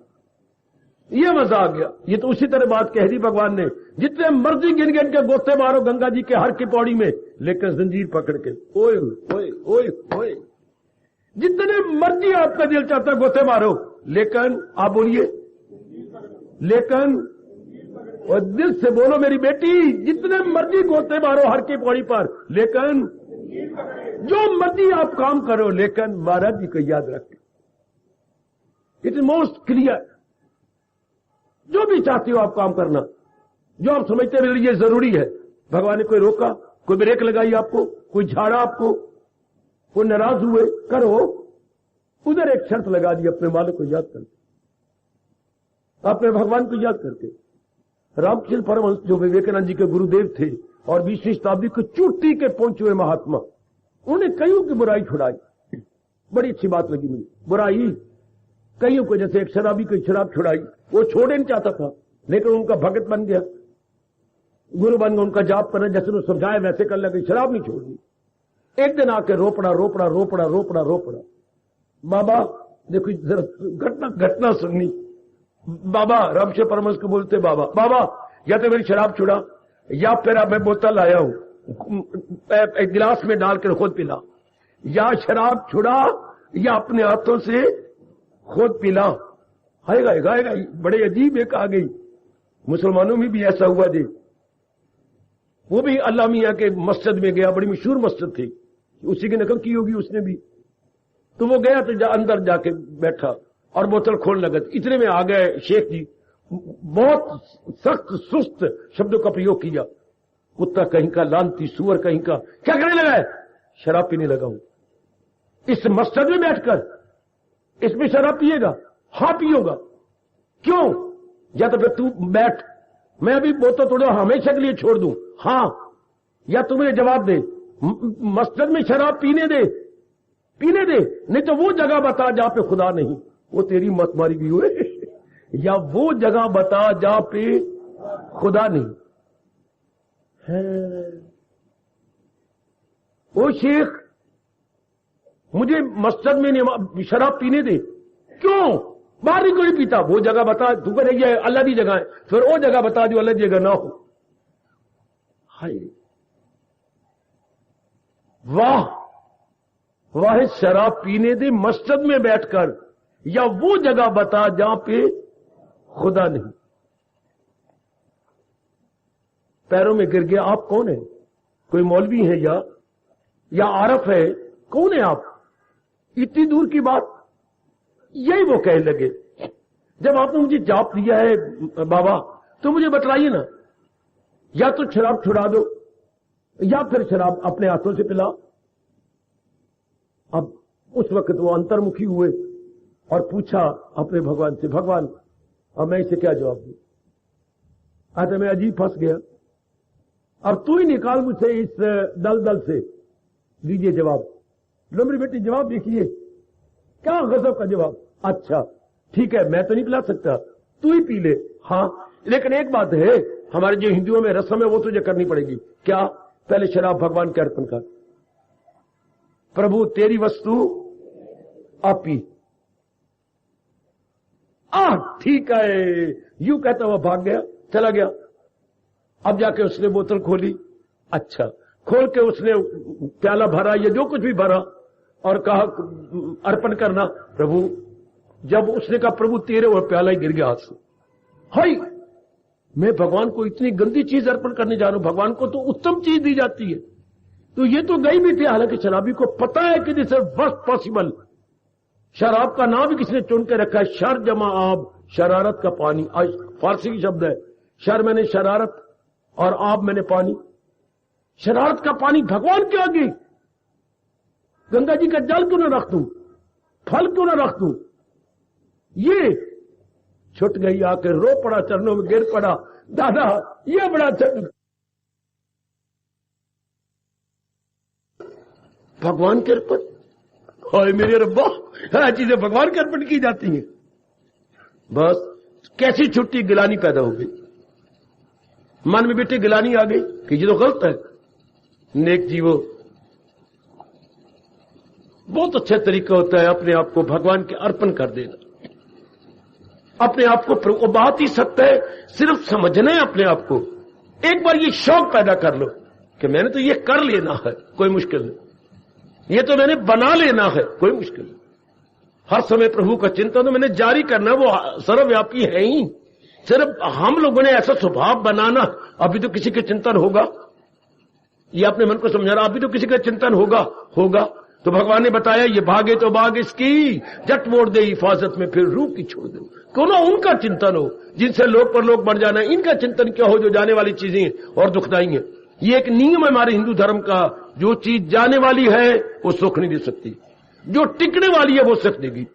ये मजा आ गया। ये तो उसी तरह बात कह दी भगवान ने, जितने मर्जी गिन गिन के गोते मारो गंगा जी के हर की पौड़ी में, लेकिन जंजीर पकड़ के ओए ओए ओए ओए। जितने मर्जी आपका दिल चाहता गोते मारो, लेकिन आप बोलिए, लेकिन और दिल से बोलो मेरी बेटी, जितने मर्जी गोते मारो हर की पौड़ी पर, लेकिन जो मर्जी आप काम करो, लेकिन महाराज जी को याद रखें। It is most clear. जो भी चाहते हो आप काम करना, जो आप समझते मेरे लिए जरूरी है। भगवान ने कोई रोका, कोई ब्रेक लगाई आपको, कोई झाड़ा आपको, कोई नाराज हुए, करो। उधर एक शर्त लगा दी अपने मालिक को याद करके, अपने भगवान को याद करके। रामकृष्ण परमहंस जो विवेकानंद जी के गुरुदेव थे और 20वीं शताब्दी को चोटी के पहुंचे हुए महात्मा, उन्होंने कईयों की बुराई छुड़ाई। बड़ी अच्छी बात लगी मुझे। बुराई कईयों को, जैसे एक शराबी को शराब छुड़ाई, वो छोड़े नहीं चाहता था, लेकिन उनका भगत बन गया, गुरु बन गया, उनका जाप करना जैसे वो समझाए वैसे कर लगे, शराब नहीं छोड़नी। एक दिन आके रोपड़ा रोपड़ा रोपड़ा रोपड़ा रोपड़ा, बाबा देखो जरा घटना सुननी। बाबा रामकृष्ण परमहंस को बोलते, बाबा बाबा या तो मेरी शराब छुड़ा, या फिर अब मैं बोतल लाया हूं एक गिलास में डालकर खुद पिला, या शराब छुड़ा या अपने हाथों से खुद पिला। हायगा गाएगा। बड़े अजीब एक आ गई। मुसलमानों में भी ऐसा हुआ जी। वो भी अल्लाह मियां के मस्जिद में गया, बड़ी मशहूर मस्जिद थी, उसी की नकल की होगी उसने भी। तो वो गया तो अंदर जाके बैठा और बोतल खोलने लगा। इतने में आ गए शेख जी, बहुत सख्त सुस्त शब्दों का प्रयोग किया। कुत्ता कहीं का, लानती सुअर कहीं का, क्या करने लगा है? शराब पीने लगा हूं। इस मस्जिद में बैठकर इसमें शराब पिएगा? हाँ पियोगा। क्यों? या तो फिर तू बैठ, मैं अभी बोतल तोड़ो हमेशा के लिए छोड़ दूं। हाँ, या तुम्हें जवाब दे, मस्जिद में शराब पीने दे, पीने दे, नहीं तो वो जगह बता जहां पे खुदा नहीं। वो तेरी मत मारी भी हुए। या वो जगह बता जहां पे खुदा नहीं है। ओ शेख, मुझे मस्जिद में शराब पीने दे। क्यों? बाहर नहीं कोई पीता। वो जगह बता, तू कह रही है अल्लाह की जगह है, फिर वो जगह बता जो अल्लाह की जगह ना हो। हाय वाह वाह, शराब पीने दे मस्जिद में बैठकर, या वो जगह बता जहां पे खुदा नहीं। पैरों में गिर गया। आप कौन है? कोई मौलवी है या आरफ है? कौन है आप? इतनी दूर की बात। यही वो कहने लगे, जब आपने मुझे जाप दिया है बाबा, तो मुझे बतलाइए ना, या तो शराब छुड़ा दो या फिर शराब अपने हाथों से पिला। अब उस वक्त वो अंतर्मुखी हुए और पूछा अपने भगवान से, भगवान अब मैं इसे क्या जवाब दूं? आज मैं अजीब फंस गया। अब तू ही निकाल मुझे इस दलदल से, दीजिए जवाब। लो मेरी बेटी जवाब देखिए, क्या गजब का जवाब। अच्छा ठीक है, मैं तो नहीं पिला सकता, तू ही पी ले। हाँ, लेकिन एक बात है, हमारे जो हिंदुओं में रस्म है वो तुझे करनी पड़ेगी। क्या? पहले शराब भगवान के अर्पण कर। प्रभु तेरी वस्तु आप पी। ठीक है, यूं कहता हुआ भाग गया, चला गया। अब जाके उसने बोतल खोली, अच्छा खोल के उसने प्याला भरा, ये जो कुछ भी भरा, और कहा अर्पण करना प्रभु। जब उसने कहा प्रभु तेरे, और प्याला ही गिर गया हाथ से। हाय, मैं भगवान को इतनी गंदी चीज अर्पण करने जा रहा हूं, भगवान को तो उत्तम चीज दी जाती है। तो ये तो गई भी थी। हालांकि शराबी को पता है कि दिस इज वर्स्ट पॉसिबल। शराब का नाम भी किसने चुन के रखा है, शर जमा आब, शरारत का पानी। फारसी की शब्द है। शर मैंने शरारत और आब मैंने पानी। शरारत का पानी भगवान के आगे। गंगा जी का जल क्यों ना रख दूं, फल क्यों ना रख दूं। ये छुट गई, आके रो पड़ा, चरणों में गिर पड़ा, दादा ये बड़ा भगवान के अर्पण। हाय मेरे रब्बा, चीजें भगवान के अर्पण की जाती हैं। बस कैसी छुट्टी गिलानी पैदा हो गई, मन में बेटे गिलानी आ गई कि ये तो गलत है। नेक जीवो, बहुत अच्छा तरीका होता है अपने आप को भगवान के अर्पण कर देना। अपने आप को बात ही सत्य है, सिर्फ समझना है अपने आप को। एक बार ये शौक पैदा कर लो कि मैंने तो ये कर लेना है, कोई मुश्किल नहीं। ये तो मैंने बना लेना है, कोई मुश्किल नहीं। हर समय प्रभु का चिंतन तो मैंने जारी करना, वो सर्वव्यापी है ही। सिर्फ हम लोगों ने ऐसा स्वभाव बनाना, अभी तो किसी के चिंतन होगा, ये अपने मन को समझाना, अभी तो किसी का चिंतन होगा। तो भगवान ने बताया ये भागे तो भाग इसकी, जट मोड़ दे हिफाजत में, फिर रूह की छोड़ दो। क्यों ना उनका चिंतन हो जिनसे लोक पर लोक बढ़ जाना है, इनका चिंतन क्या हो जो जाने वाली चीजें और दुखदाई है। ये एक नियम है हमारे हिंदू धर्म का, जो चीज जाने वाली है वो सुख नहीं दे सकती, जो टिकने वाली है वो सुख देगी।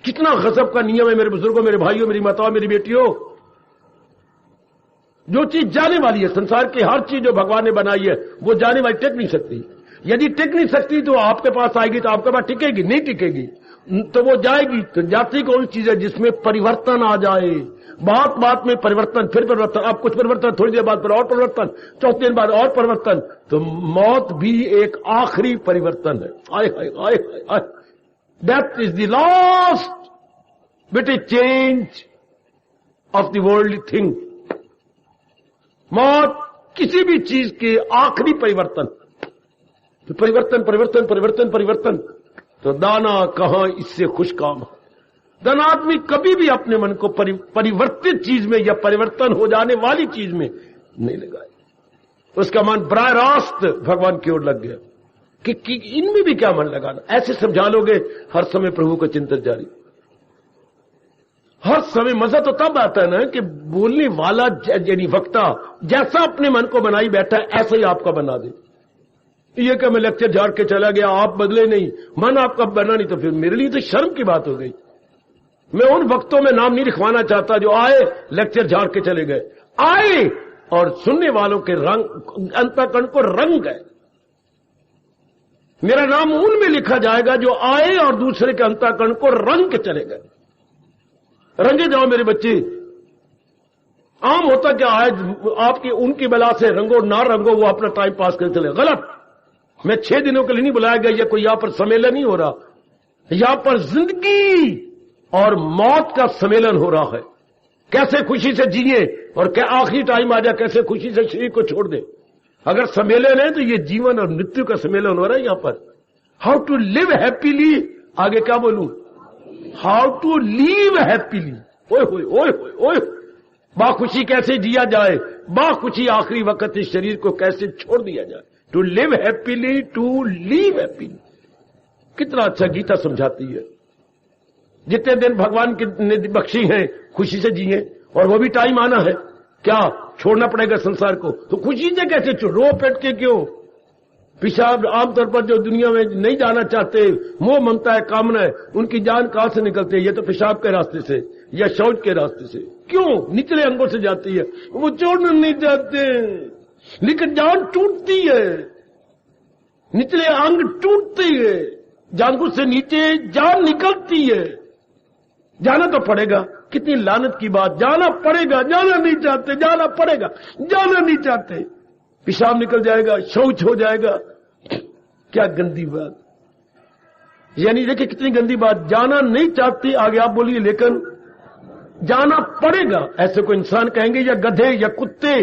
कितना गजब का नियम है मेरे बुजुर्गों, मेरे भाइयों, मेरी माताओं, मेरी बेटियों। जो चीज जाने वाली है, संसार की हर चीज जो भगवान ने बनाई है वो जाने वाली, टिक नहीं सकती। यदि टिक नहीं सकती तो आपके पास आएगी, तो आपके पास टिकेगी नहीं, टिकेगी तो वो जाएगी। तो जाती कौन चीज है जिसमें परिवर्तन आ जाए, बात बात में परिवर्तन, फिर परिवर्तन, अब कुछ परिवर्तन, थोड़ी देर बाद फिर और परिवर्तन, चौथे दिन बाद और परिवर्तन। तो मौत भी एक आखिरी परिवर्तन है। आय हाय हाय हाय, death is the last bit a change of the worldly thing. मौत किसी भी चीज के आखिरी परिवर्तन। तो परिवर्तन परिवर्तन परिवर्तन परिवर्तन, तो दाना कहां इससे खुश काम। धन आदमी कभी भी अपने मन को परिवर्तित चीज में या परिवर्तन हो जाने वाली चीज में नहीं लगाए। उसका मन बराह रास्त भगवान की ओर लग गया कि इनमें भी क्या मन लगाना। ऐसे समझा लोगे, हर समय प्रभु का चिंतन जारी। हर समय मजा तो तब आता है ना कि बोलने वाला यानी वक्ता जैसा अपने मन को बनाई बैठा है ऐसा ही आपका बना दे। ये क्या मैं लेक्चर झाड़ के चला गया, आप बदले नहीं, मन आपका बना नहीं, तो फिर मेरे लिए तो शर्म की बात हो गई। मैं उन वक्तों में नाम नहीं लिखवाना चाहता जो आए, लेक्चर झाड़ के चले गए, आए और सुनने वालों के रंग, अंतःकरण को रंग गए। मेरा नाम उनमें लिखा जाएगा जो आए और दूसरे के अंतःकरण को रंग के चले गए। रंगे जाओ मेरे बच्चे। आम होता क्या है, आपकी उनकी बला से रंगो ना रंगो, वो अपना टाइम पास करते चले। गलत। मैं 6 दिनों के लिए नहीं बुलाया गया, ये कोई यहां पर सम्मेलन नहीं हो रहा, यहां पर जिंदगी और मौत का सम्मेलन हो रहा है। कैसे खुशी से जिए और क्या आखिरी टाइम आ जाए कैसे खुशी से शरीर को छोड़ दे। अगर सम्मेलन है तो ये जीवन और मृत्यु का सम्मेलन हो रहा है यहां पर। हाउ टू लिव हैप्पीली, आगे क्या बोलूं, हाउ टू लीव हैप्पीली। ओए होए ओए होए ओए, बाखुशी कैसे जिया जाए, बाखुशी आखिरी वक्त इस शरीर को कैसे छोड़ दिया जाए। To live happily, to leave happily, कितना अच्छा गीता समझाती है। जितने दिन भगवान ने बख्शी हैं खुशी से जिए, और वो भी टाइम आना है, क्या छोड़ना पड़ेगा संसार को, तो खुशी से कैसे रो पेट के क्यों। पेशाब आमतौर पर जो दुनिया में नहीं जाना चाहते, मोह ममता है, कामना है, उनकी जान कहां से निकलती है, ये तो पेशाब के रास्ते से या शौच के रास्ते से। क्यों, निचले अंगों से जाती है, वो छोड़ना नहीं चाहते, लेकिन जान टूटती है, निचले अंग टूटते है, जांघों से नीचे जान निकलती है। जाना तो पड़ेगा, कितनी लानत की बात। जाना पड़ेगा, जाना नहीं चाहते, जाना पड़ेगा, जाना नहीं चाहते, पेशाब निकल जाएगा, शौच हो जाएगा। क्या गंदी बात। यानी देखिए कितनी गंदी बात। जाना नहीं चाहते, आगे आप बोलिए, लेकिन जाना पड़ेगा। ऐसे कोई इंसान कहेंगे या गधे या कुत्ते,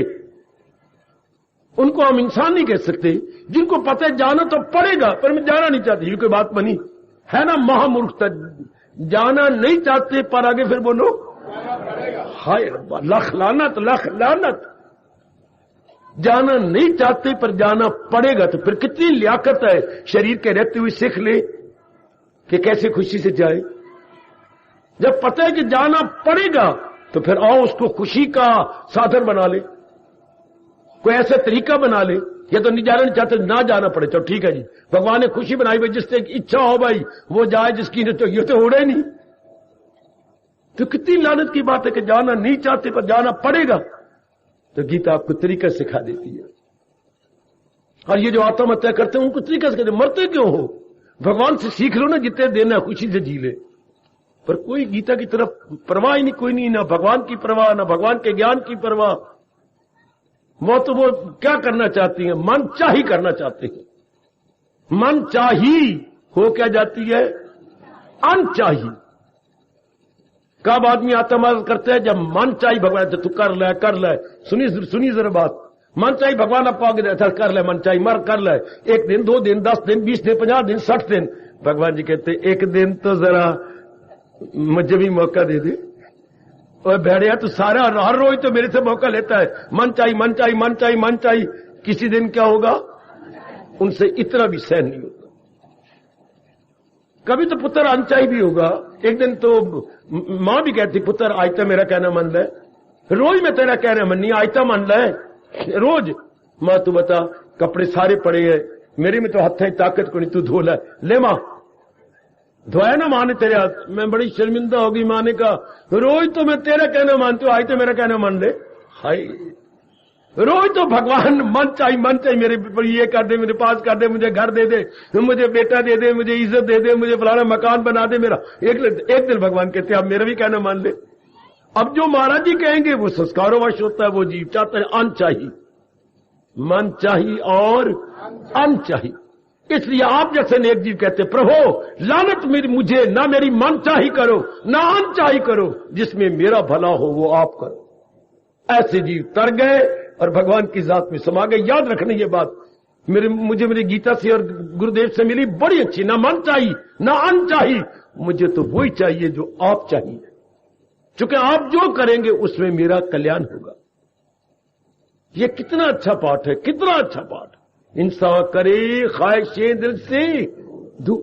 उनको हम इंसान नहीं कह सकते। जिनको पता है जाना तो पड़ेगा, पर मैं जाना नहीं चाहती, ये कोई बात बनी है ना? महामूर्खता। जाना नहीं चाहते पर आगे फिर बोलो हाय रब्बा, लख लानत, लख लानत। जाना नहीं चाहते पर जाना पड़ेगा, तो फिर कितनी लियाकत है शरीर के रहते हुए सीख ले कि कैसे खुशी से जाए। जब पता है कि जाना पड़ेगा तो फिर आओ उसको खुशी का साधन बना ले, कोई ऐसा तरीका बना ले। ये तो नहीं जाना नहीं चाहते, ना जाना पड़े, चलो ठीक है जी, भगवान ने खुशी बनाई भाई, जिससे इच्छा हो भाई वो जाए, जिसकी नहीं तो ये तो हो रहा ही नहीं। तो कितनी लानत की बात है कि जाना नहीं चाहते पर जाना पड़ेगा। तो गीता आपको तरीका सिखा देती है। और ये जो आत्महत्या करते हैं उनको तरीका से कहते, मरते क्यों हो? भगवान से सीख लो ना, जितने देना खुशी से जी ले। पर कोई गीता की तरफ परवाह ही नहीं, कोई नहीं, ना भगवान की परवाह, ना भगवान के ज्ञान की परवाह। वो क्या करना चाहती है? मन चाही करना चाहते हैं। मन चाही हो क्या जाती है? अनचाही। कब आदमी आत्महत्या करते हैं? जब मन चाही भगवान तो तू कर ले, कर ले। सुनी जरा बात। मन चाही भगवान आपको आगे देता, कर ले, मन चाही मर कर ले। 1 दिन, 2 दिन, 10 दिन, 20 दिन, 50 दिन, 60 दिन। भगवान जी कहते 1 दिन तो जरा मुझे भी मौका दे दे। और भेड़िया तो सारा हर रोज तो मेरे से मौका लेता है, मन चाहिए, मन चाहिए, मन चाहिए, मन चाहिए। किसी दिन क्या होगा? उनसे इतना भी सहन नहीं होता। कभी तो पुत्र अनचाही भी होगा। एक दिन तो मां भी कहती, पुत्र आज तो मेरा कहना मन ले, रोज मैं तेरा कहना मन नहीं, आज तो मन ले रोज। मां तू बता, कपड़े सारे पड़े हैं, मेरे में तो हथ ताकत को नहीं, तू धो ले मां। धोया ना मां ने तेरे हाथ। मैं बड़ी शर्मिंदा होगी। मां ने कहा रोज तो मैं तेरा कहना मानती हूं, आज तो मेरा कहना मान ले। हाय, रोज तो भगवान मन चाहिए, मन चाहिए, मेरे ये कर दे, मेरे पास कर दे, मुझे घर दे दे, मुझे बेटा दे दे, मुझे इज्जत दे दे, मुझे फलाना मकान बना दे मेरा। एक दिन भगवान कहते अब मेरा भी कहना मान ले। अब जो महाराज जी कहेंगे वो संस्कारोवश होता है, वो जीव चाहता है अन चाहिए, मन चाहिए और अन चाहिए। इसलिए आप जैसे नेक जीव कहते प्रभु लानत मेरी मुझे, ना मेरी मन चाही करो, ना अन चाही करो, जिसमें मेरा भला हो वो आप करो। ऐसे जीव तर गए और भगवान की जात में समा गए। याद रखना ये बात मुझे मेरी गीता से और गुरुदेव से मिली, बड़ी अच्छी। ना मन चाहिए ना अन चाहिए, मुझे तो वही चाहिए जो आप चाहिए, क्योंकि आप जो करेंगे उसमें मेरा कल्याण होगा। ये कितना अच्छा पाठ है, कितना अच्छा पाठ। इंसान करे ख्वाहिशें दिल से दूर,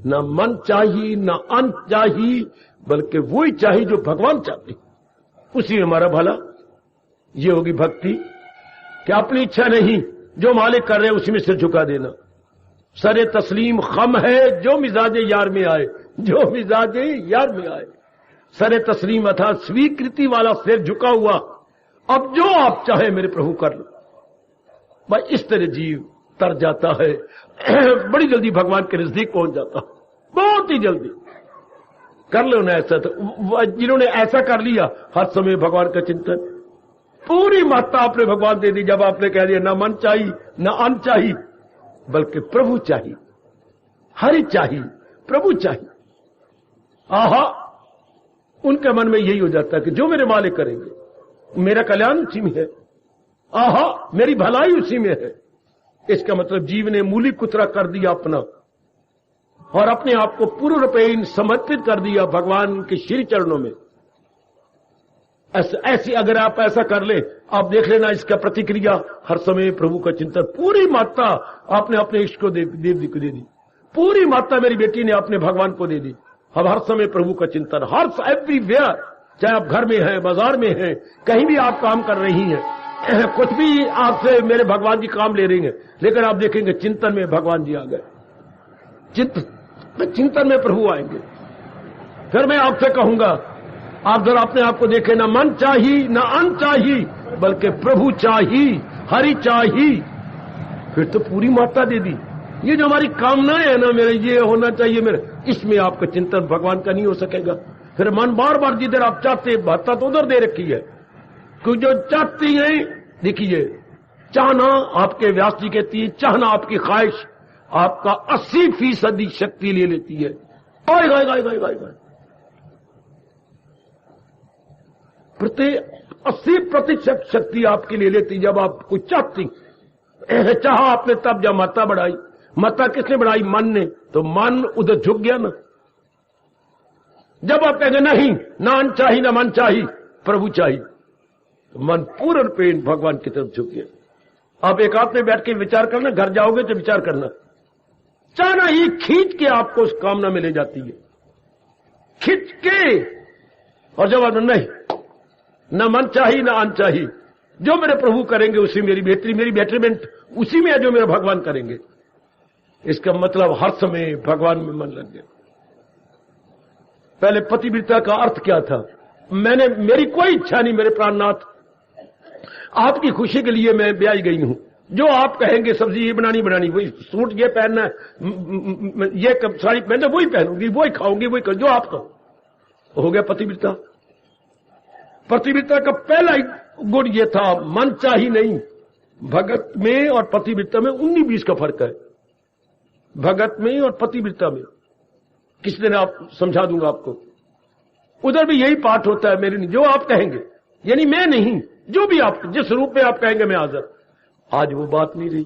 ना मन चाहिए ना अन चाहिए, बल्कि वही चाहिए जो भगवान चाहते, उसी में हमारा भला। ये होगी भक्ति कि अपनी इच्छा नहीं, जो मालिक कर रहे हैं उसी में सिर झुका देना। सरे तस्लीम खम है जो मिजाजे यार में आए, जो मिजाजे यार में आए। सरे तस्लीम अर्थात स्वीकृति वाला सिर झुका हुआ, अब जो आप चाहे मेरे प्रभु कर लो। भाई इस तरह जीव तर जाता है, बड़ी जल्दी भगवान के नजदीक पहुंच जाता, बहुत ही जल्दी। कर लो ना ऐसा, तो जिन्होंने ऐसा कर लिया हर समय भगवान का चिंतन, पूरी मात्रा आपने भगवान दे दी। जब आपने कह दिया ना मन चाहिए ना अन्न चाहिए, बल्कि प्रभु चाहिए, हरि चाहिए, प्रभु चाहिए, आहा, उनके मन में यही हो जाता है कि जो मेरे मालिक करेंगे मेरा कल्याण उसी में है, आहा, मेरी भलाई उसी में है। इसका मतलब जीव ने मूली कुतरा कर दिया अपना, और अपने आप को पूर्ण रूपेण समर्पित कर दिया भगवान के श्री चरणों में। ऐसी अगर आप ऐसा कर ले, आप देख लेना इसका प्रतिक्रिया हर समय प्रभु का चिंतन। पूरी मात्रा आपने अपने इष्ट को देव जी को दे दी, पूरी मात्रा मेरी बेटी ने अपने भगवान को दे दी। अब हर समय प्रभु का चिंतन, हर एवरीवेयर, चाहे आप घर में हैं, बाजार में हैं, कहीं भी आप काम कर रही हैं, कुछ भी आपसे मेरे भगवान जी काम ले रही हैं, लेकिन आप देखेंगे चिंतन में भगवान जी आ गए, चिंतन में प्रभु आएंगे। फिर मैं आपसे कहूंगा, आप जरा अपने आप को देखें, ना मन चाहिए ना अन्न चाहिए, बल्कि प्रभु चाहिए, हरि चाहिए, फिर तो पूरी मात्रा दे दी। ये जो हमारी कामनाएं है ना, मेरे ये होना चाहिए, मेरे, इसमें आपका चिंतन भगवान का नहीं हो सकेगा। फिर मन बार बार जिधर आप चाहते भत्ता तो उधर दे रखी है, क्योंकि जो चाहती है, देखिए चाहना आपके व्यास जी कहती है, चाहना आपकी ख्वाहिश आपका 80% शक्ति ले लेती है। गाय गाय गाय गाय गाय गाय प्रति 80% शक्ति आपकी ले लेती जब आप कुछ चाहती। चाहा आपने तब जब माता बढ़ाई, माता किसने बढ़ाई? मन ने, तो मन उधर झुक गया ना। जब आप कहेंगे नहीं, ना अन्न चाहिए ना मन चाहिए, प्रभु चाहिए, तो मन पूर्ण प्रेम भगवान की तरफ झुक गया। आप एक हाथ में बैठ के विचार करना, घर जाओगे तो विचार करना, चाहना ही खींच के आपको उस कामना में ले जाती है, खींच के। और जब आप नहीं, न मन चाहिए ना अन्न चाहिए, जो मेरे प्रभु करेंगे उसी मेरी बेहतरी, मेरी बेटरमेंट उसी में है जो मेरे भगवान करेंगे। इसका मतलब हर समय भगवान में मन लग गया। पहले पतिव्रता का अर्थ क्या था? मेरी कोई इच्छा नहीं मेरे प्राणनाथ, आपकी खुशी के लिए मैं ब्याई गई हूं। जो आप कहेंगे सब्जी ये बनानी, वही सूट ये पहनना, ये साड़ी पहनना, वही पहनूंगी, वही खाऊंगी, वही कर, जो आप कहो। हो गया पतिव्रता। पतिव्रता का पहला गुण ये था, मन चाहिए नहीं। भगत में और पतिव्रता में 19-20 का फर्क है। भगत में और पतिव्रता में किस दिन आप समझा दूंगा आपको। उधर भी यही पाठ होता है, मेरे नहीं, जो आप कहेंगे, यानी मैं नहीं, जो भी आप जिस रूप में आप कहेंगे मैं हाजिर। आज वो बात नहीं रही।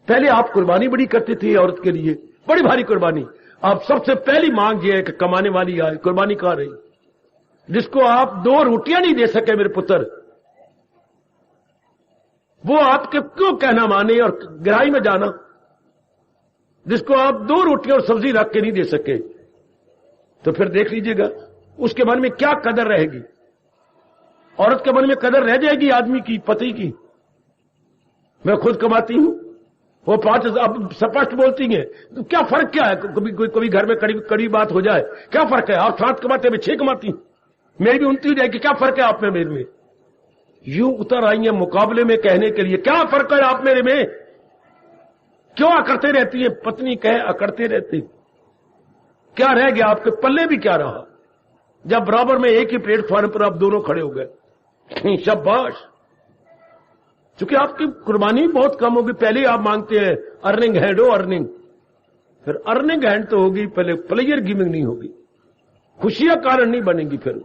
पहले आप कुर्बानी बड़ी करते थे औरत के लिए, बड़ी भारी कुर्बानी। आप सबसे पहली मांग ये है कि कमाने वाली आए, कुर्बानी कहां रही? जिसको आप 2 रोटियां नहीं दे सके मेरे पुत्र, वो आपके क्यों कहना माने और गहराई में जाना? जिसको आप 2 रोटियां और सब्जी रख के नहीं दे सके, तो फिर देख लीजिएगा उसके मन में क्या कदर रहेगी। औरत के मन में कदर रह जाएगी आदमी की, पति की। मैं खुद कमाती हूं, वो 5 अब स्पष्ट बोलती हैं, तो क्या फर्क क्या है? कभी घर में कड़ी बात हो जाए, क्या फर्क है? आप 7 कमाते, मैं 6 कमाती हूं, मेरी भी 29 जाएगी, क्या फर्क है आप में मेरे में? यूं उतर आई है मुकाबले में कहने के लिए, क्या फर्क है आप मेरे में? क्यों अकड़ते रहती है? पत्नी कहे अकड़ते रहती, क्या रह गया आपके पल्ले? भी क्या रहा जब बराबर में एक ही प्लेटफॉर्म पर आप दोनों खड़े हो गए? शाबाश। क्योंकि आपकी कुर्बानी बहुत कम होगी। पहले आप मांगते हैं अर्निंग हैंड हो, अर्निंग, फिर अर्निंग हैंड तो होगी, पहले प्लेयर गिविंग नहीं होगी। खुशियां कारण नहीं बनेंगी, फिर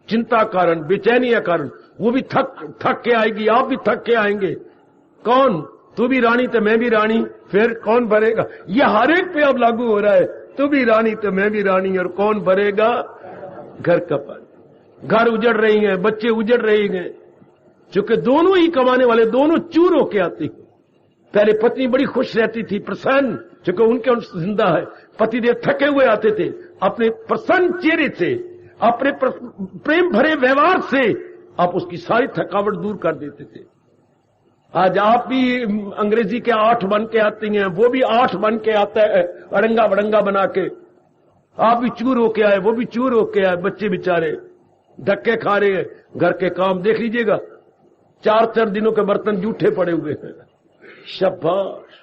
चिंता कारण, बेचैनियां कारण, वो भी थक के आएगी, आप भी थक के आएंगे। कौन? तू भी रानी तो मैं भी रानी, फिर कौन भरेगा? ये हर एक पे अब लागू हो रहा है, तू भी रानी तो मैं भी रानी, और कौन भरेगा घर का पानी? घर उजड़ रही हैं, बच्चे उजड़ रहे हैं, क्योंकि दोनों ही कमाने वाले, दोनों चूर होके आती। पहले पत्नी बड़ी खुश रहती थी, प्रसन्न, क्योंकि उनके जिंदा है। पतिदेव थके हुए आते थे, अपने प्रसन्न चेहरे से, अपने प्रेम भरे व्यवहार से आप उसकी सारी थकावट दूर कर देते थे। आज आप भी अंग्रेजी के 8 बन के आती हैं, वो भी 8 बन के आता है, अड़ंगा बड़ंगा बना के। आप भी चूर होके आए, वो भी चूर होके आए, बच्चे बेचारे धक्के खा रहे हैं। घर के काम देख लीजिएगा, 4 दिनों के बर्तन जूठे पड़े हुए हैं। शाबाश।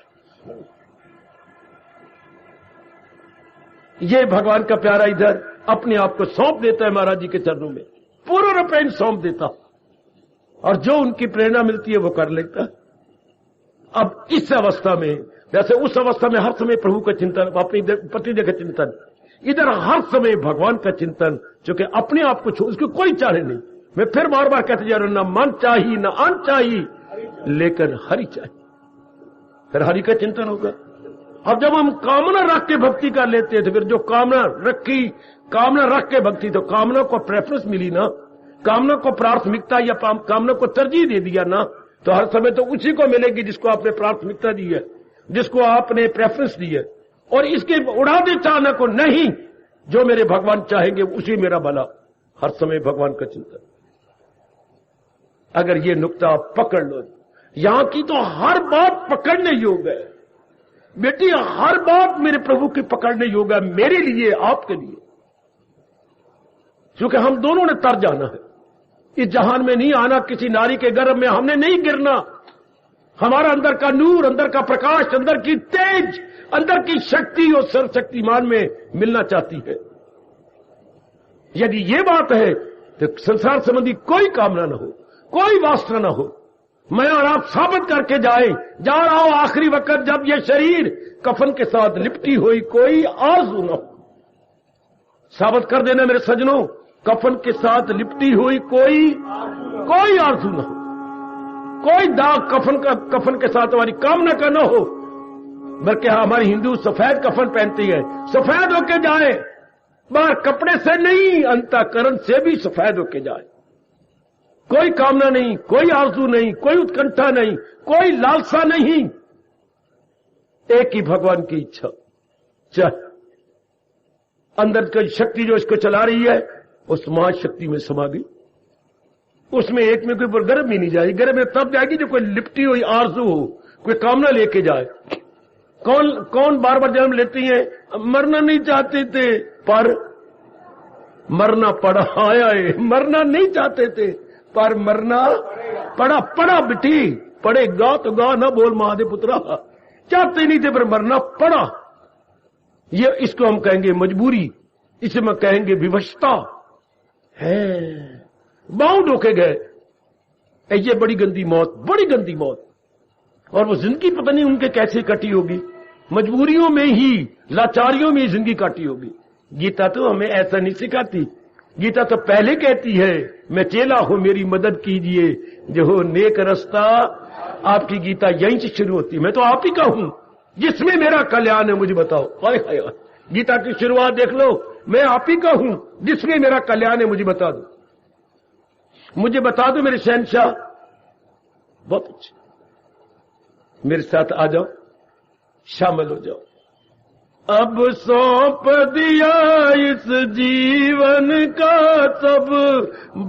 ये भगवान का प्यारा इधर अपने आप को सौंप देता है महाराज जी के चरणों में, पूर्ण प्रेम सौंप देता, और जो उनकी प्रेरणा मिलती है वो कर लेता। अब इस अवस्था में, जैसे उस अवस्था में हर समय प्रभु का चिंतन, अपनी पतिदेव का चिंतन, इधर हर समय भगवान का चिंतन, जो कि अपने आप को उसको कोई चाहे नहीं। मैं फिर बार बार कहते जा रहा हूं, न मन चाहिए न अन्न चाहिए, लेकिन हरि चाहिए। फिर हरि का चिंतन होगा। अब जब हम कामना रख के भक्ति कर लेते हैं, तो फिर जो कामना रख के भक्ति, तो कामना को प्रेफरेंस मिली ना, कामना को प्राथमिकता या कामना को तरजीह दे दिया ना, तो हर समय तो उसी को मिलेगी जिसको आपने प्राथमिकता दी है, जिसको आपने प्रेफरेंस दी है। और इसके उड़ा दे चाहना को नहीं, जो मेरे भगवान चाहेंगे उसी मेरा भला। हर समय भगवान का चिंतन। अगर ये नुक्ता आप पकड़ लो, यहां की तो हर बात पकड़ने योग्य है बेटी, हर बात मेरे प्रभु की पकड़ने योग्य है, मेरे लिए, आपके लिए। क्योंकि हम दोनों ने तर जाना है, इस जहान में नहीं आना, किसी नारी के गर्भ में हमने नहीं गिरना। हमारा अंदर का नूर, अंदर का प्रकाश, अंदर की तेज, अंदर की शक्ति और सर्वशक्तिमान में मिलना चाहती है। यदि ये बात है तो संसार संबंधी कोई कामना न हो, कोई वासना न हो। मैं और आप साबित करके जाए, जा रहा हूं आखिरी वक्त जब ये शरीर कफन के साथ लिपटी हुई कोई आरज़ू न हो। साबित कर देना मेरे सज्जनों, कफन के साथ लिपटी हुई कोई आरज़ू न हो, कोई दाग कफन के साथ हमारी कामना का न हो। बल्कि हमारी हिंदू सफेद कफन पहनती है, सफेद होके जाए, बाहर कपड़े से नहीं अंतःकरण से भी सफेद होके जाए। कोई कामना नहीं, कोई आरज़ू नहीं, कोई उत्कंठा नहीं, कोई लालसा नहीं, एक ही भगवान की इच्छा। चाहे अंदर की शक्ति जो इसको चला रही है उस महाशक्ति में समा गई, उसमें एक में कोई गर्भ भी नहीं जाएगी। गर्भ में तब जाएगी जो कोई लिपटी हुई आरज़ू हो, कोई कामना लेके जाए। कौन बार बार जन्म लेती है? मरना नहीं चाहते थे पर मरना पड़ा। आया है, मरना नहीं चाहते थे पर मरना पड़ा बेटी, पड़ेगा तो गा ना बोल महादेव पुत्रा, चाहते नहीं थे पर मरना पड़ा। ये इसको हम कहेंगे मजबूरी, इसे हम कहेंगे विवशता है। बाउंड होके गए। ये बड़ी गंदी मौत, बड़ी गंदी मौत। और वो जिंदगी पता नहीं उनके कैसे कटी होगी, मजबूरियों में ही, लाचारियों में ही जिंदगी काटी होगी। गीता तो हमें ऐसा नहीं सिखाती। गीता तो पहले कहती है मैं चेला हूं, मेरी मदद कीजिए, जो हो नेक रास्ता। आपकी गीता यहीं से शुरू होती है। मैं तो आप ही का हूं जिसमें मेरा कल्याण है, मुझे बताओ। हाय हाय, गीता की शुरुआत देख लो, मैं आप ही का हूं जिसमें मेरा कल्याण है, मुझे बता दो, मुझे बता दो मेरे शहंशाह। बहुत अच्छा, मेरे साथ आ जाओ, शामिल हो जाओ। अब सौंप दिया इस जीवन का सब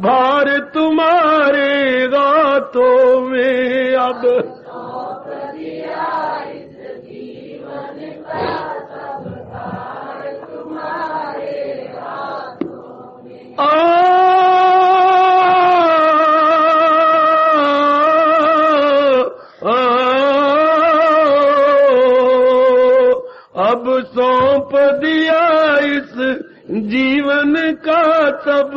भार तुम्हारे हाथों में। अब सौंप दिया इस जीवन का सब भार तुम्हारे हाथों में। अब सौंप दिया इस जीवन का सब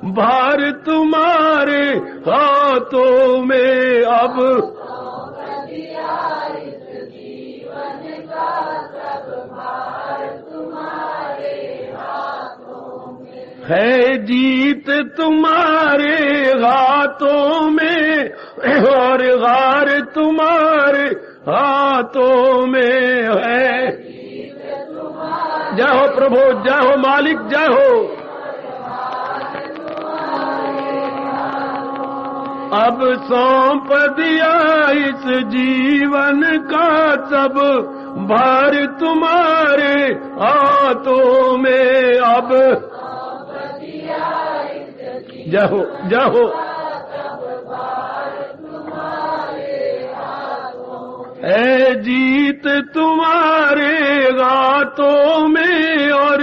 भार तुम्हारे हाथों में। अब सौंप दिया इस जीवन का सब भार तुम्हारे हाथों में। है जीत तुम्हारे हाथों में और हार तुम्हारे हाथों में है। जय हो प्रभु, जय हो मालिक, जय हो। अब सौंप दिया इस जीवन का सब भार तुम्हारे हाथों में। अब जय हो, जय हो। है जीत तुम्हारे हाथों में और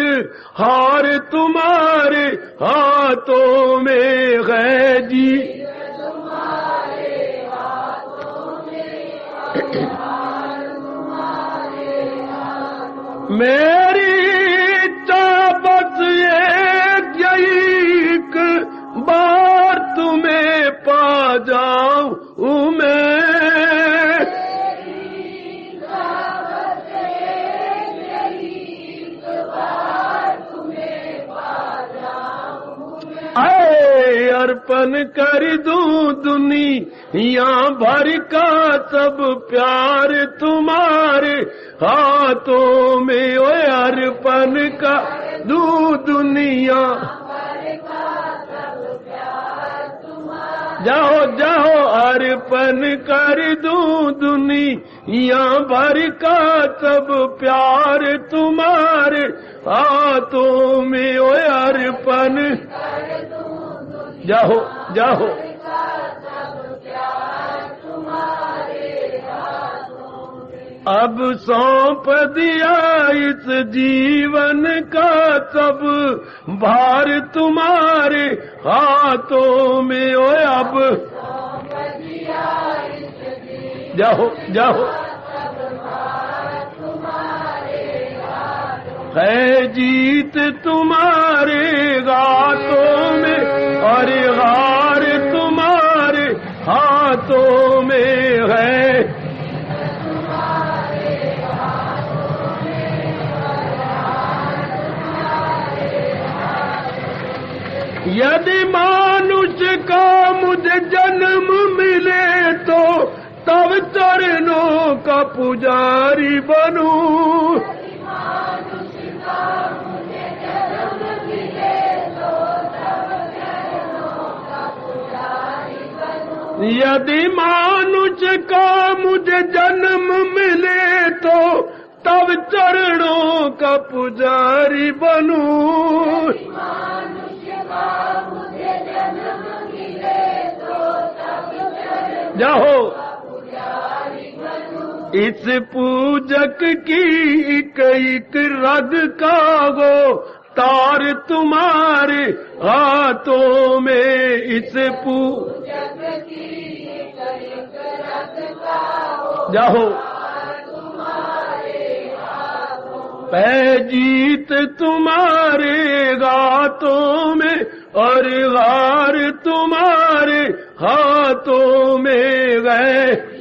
हार तुम्हारे हाथों में। है जीत तुम्हारे हाथों में और हार तुम्हारे हाथों में। मेरी इच्छा बस एक बार तुम्हें पा जाऊं मैं। अर्पण कर दूं दुनिया भर का सब प्यार तुम्हारे हाथों में। ओए अर्पण कर दूं दुनिया भर का सब प्यार तुम्हारे। जाओ जाओ, अर्पण कर दूं दुनिया भर का सब प्यार तुम्हारे हाथों में। ओए अर्पण जाहो जाहो। अब सौंप दिया इस जीवन का सब भार तुम्हारे हाथों में। ओए अब जाहो जाहो। है जीत तुम्हारे गातों में और हार तुम्हारे हाथों में है। यदि मनुष्य का मुझे जन्म मिले तो तब चरणों का पुजारी बनूं। यदि मनुष्य का मुझे जन्म मिले तो तब चरणों का पुजारी बनूं। जाओ इस पूजक की एक एक रग का वो तार तुम्हारे हाथों में। इस पूजक की एक एक रग का वो जाओ है जीत तुम्हारे गातों में और हार तुम्हारे हाथों में गए।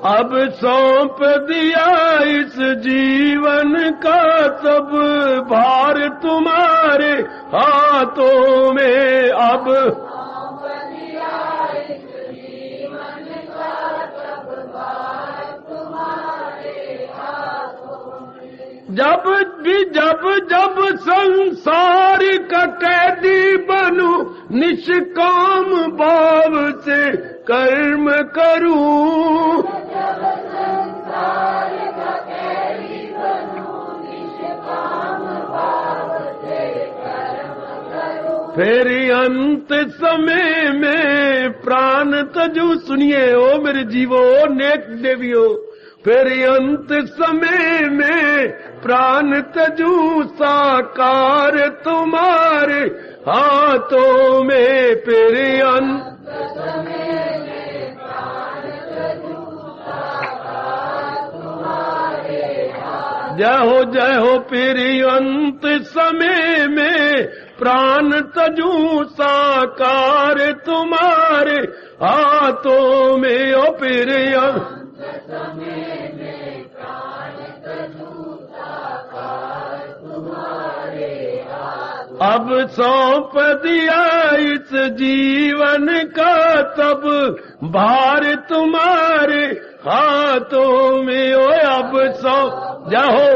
अब सौंप दिया इस जीवन का सब भार तुम्हारे हाथों में। अब जब जब संसार का कैदी बनूं निष्काम भाव से कर्म करूं। फिर अंत समय में प्राण तजू। सुनिए ओ मेरे जीवो नेक देवियो, फिर अंत समय में प्राण तजू साकार तुम्हारे हाथों में। फिर अंत समय में प्राण तजू साकार तुम्हारे हाथों। जय हो फिर अंत समय में प्राण तजू साकार तुम्हारे हाथों में। ओ फिर अंत समय में प्राण तजू साकार तुम्हारे हाथों। अब सौंप दिया इस जीवन का तब भार तुम्हारे हाथों में। ओ अब सौंप जाओ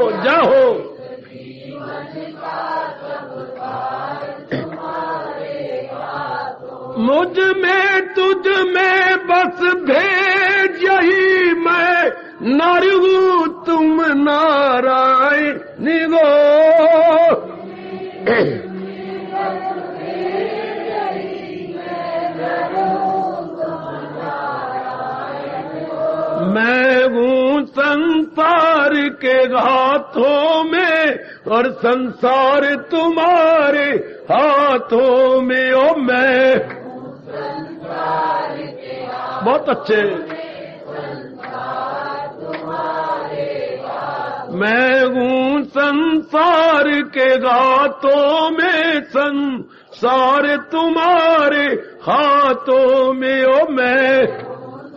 मुझ में तुझ में बस भेद यही मैं नर हूँ तुम नारायण गो। मैं हूँ संसार के हाथों में और संसार तुम्हारे हाथों में। ओ मैं बहुत अच्छे। मैं हूँ संसार के हाथों में संसार तुम्हारे हाथों में। ओ मैं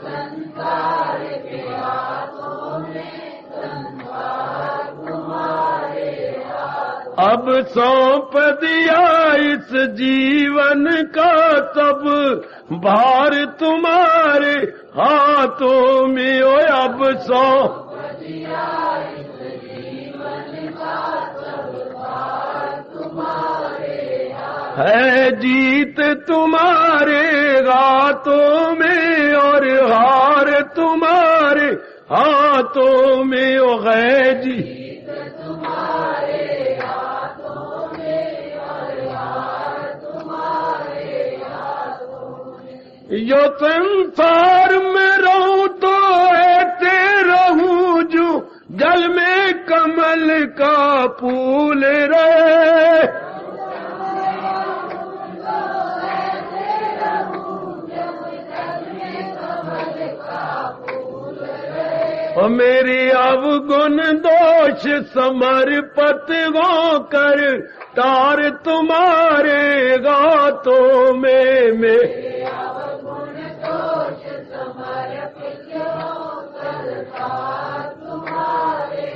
संसार के हाथों में संसार तुम्हारे हाथों। अब सौंप दिया इस जीवन का सब भार तुम्हारे हाथों में। ओ अब सौंप दिया इस जीवन का सब भार तुम्हारे हाथों। है जीत तुम्हारे हाथों में और हार तुम्हारे हाथों में। ओ है जीत तुम्हारे हाथों में और हार तुम्हारे हाथों में। यो संसार में रहूं तो ऐसे रहूं जो जल में कमल का फूल रहे। और मेरी अवगुण दोष समर्पित हो कर तार तुम्हारे गातों में मेरे अवगुण दोष समर्पित हो कर तार तुम्हारे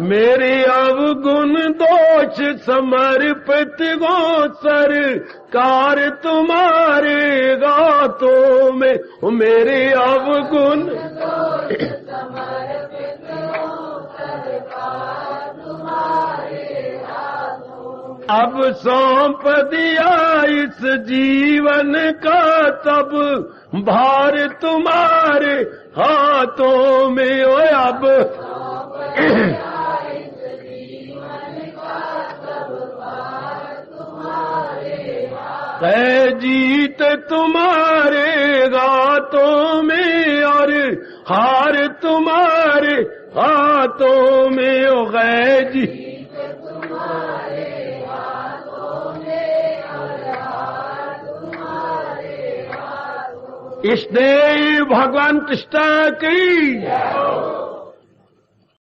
मेरे अवगुण दोष समर्पित हो सरकार तुम्हारे गातों में मेरे अवगुण अब सौंप दिया इस जीवन का तब भार तुम्हारे हाथों में ओ अब है जीत तुम्हारे गातों में और हार तुम्हारे हाथों में ओ गए जी इसने भगवान कृष्ण की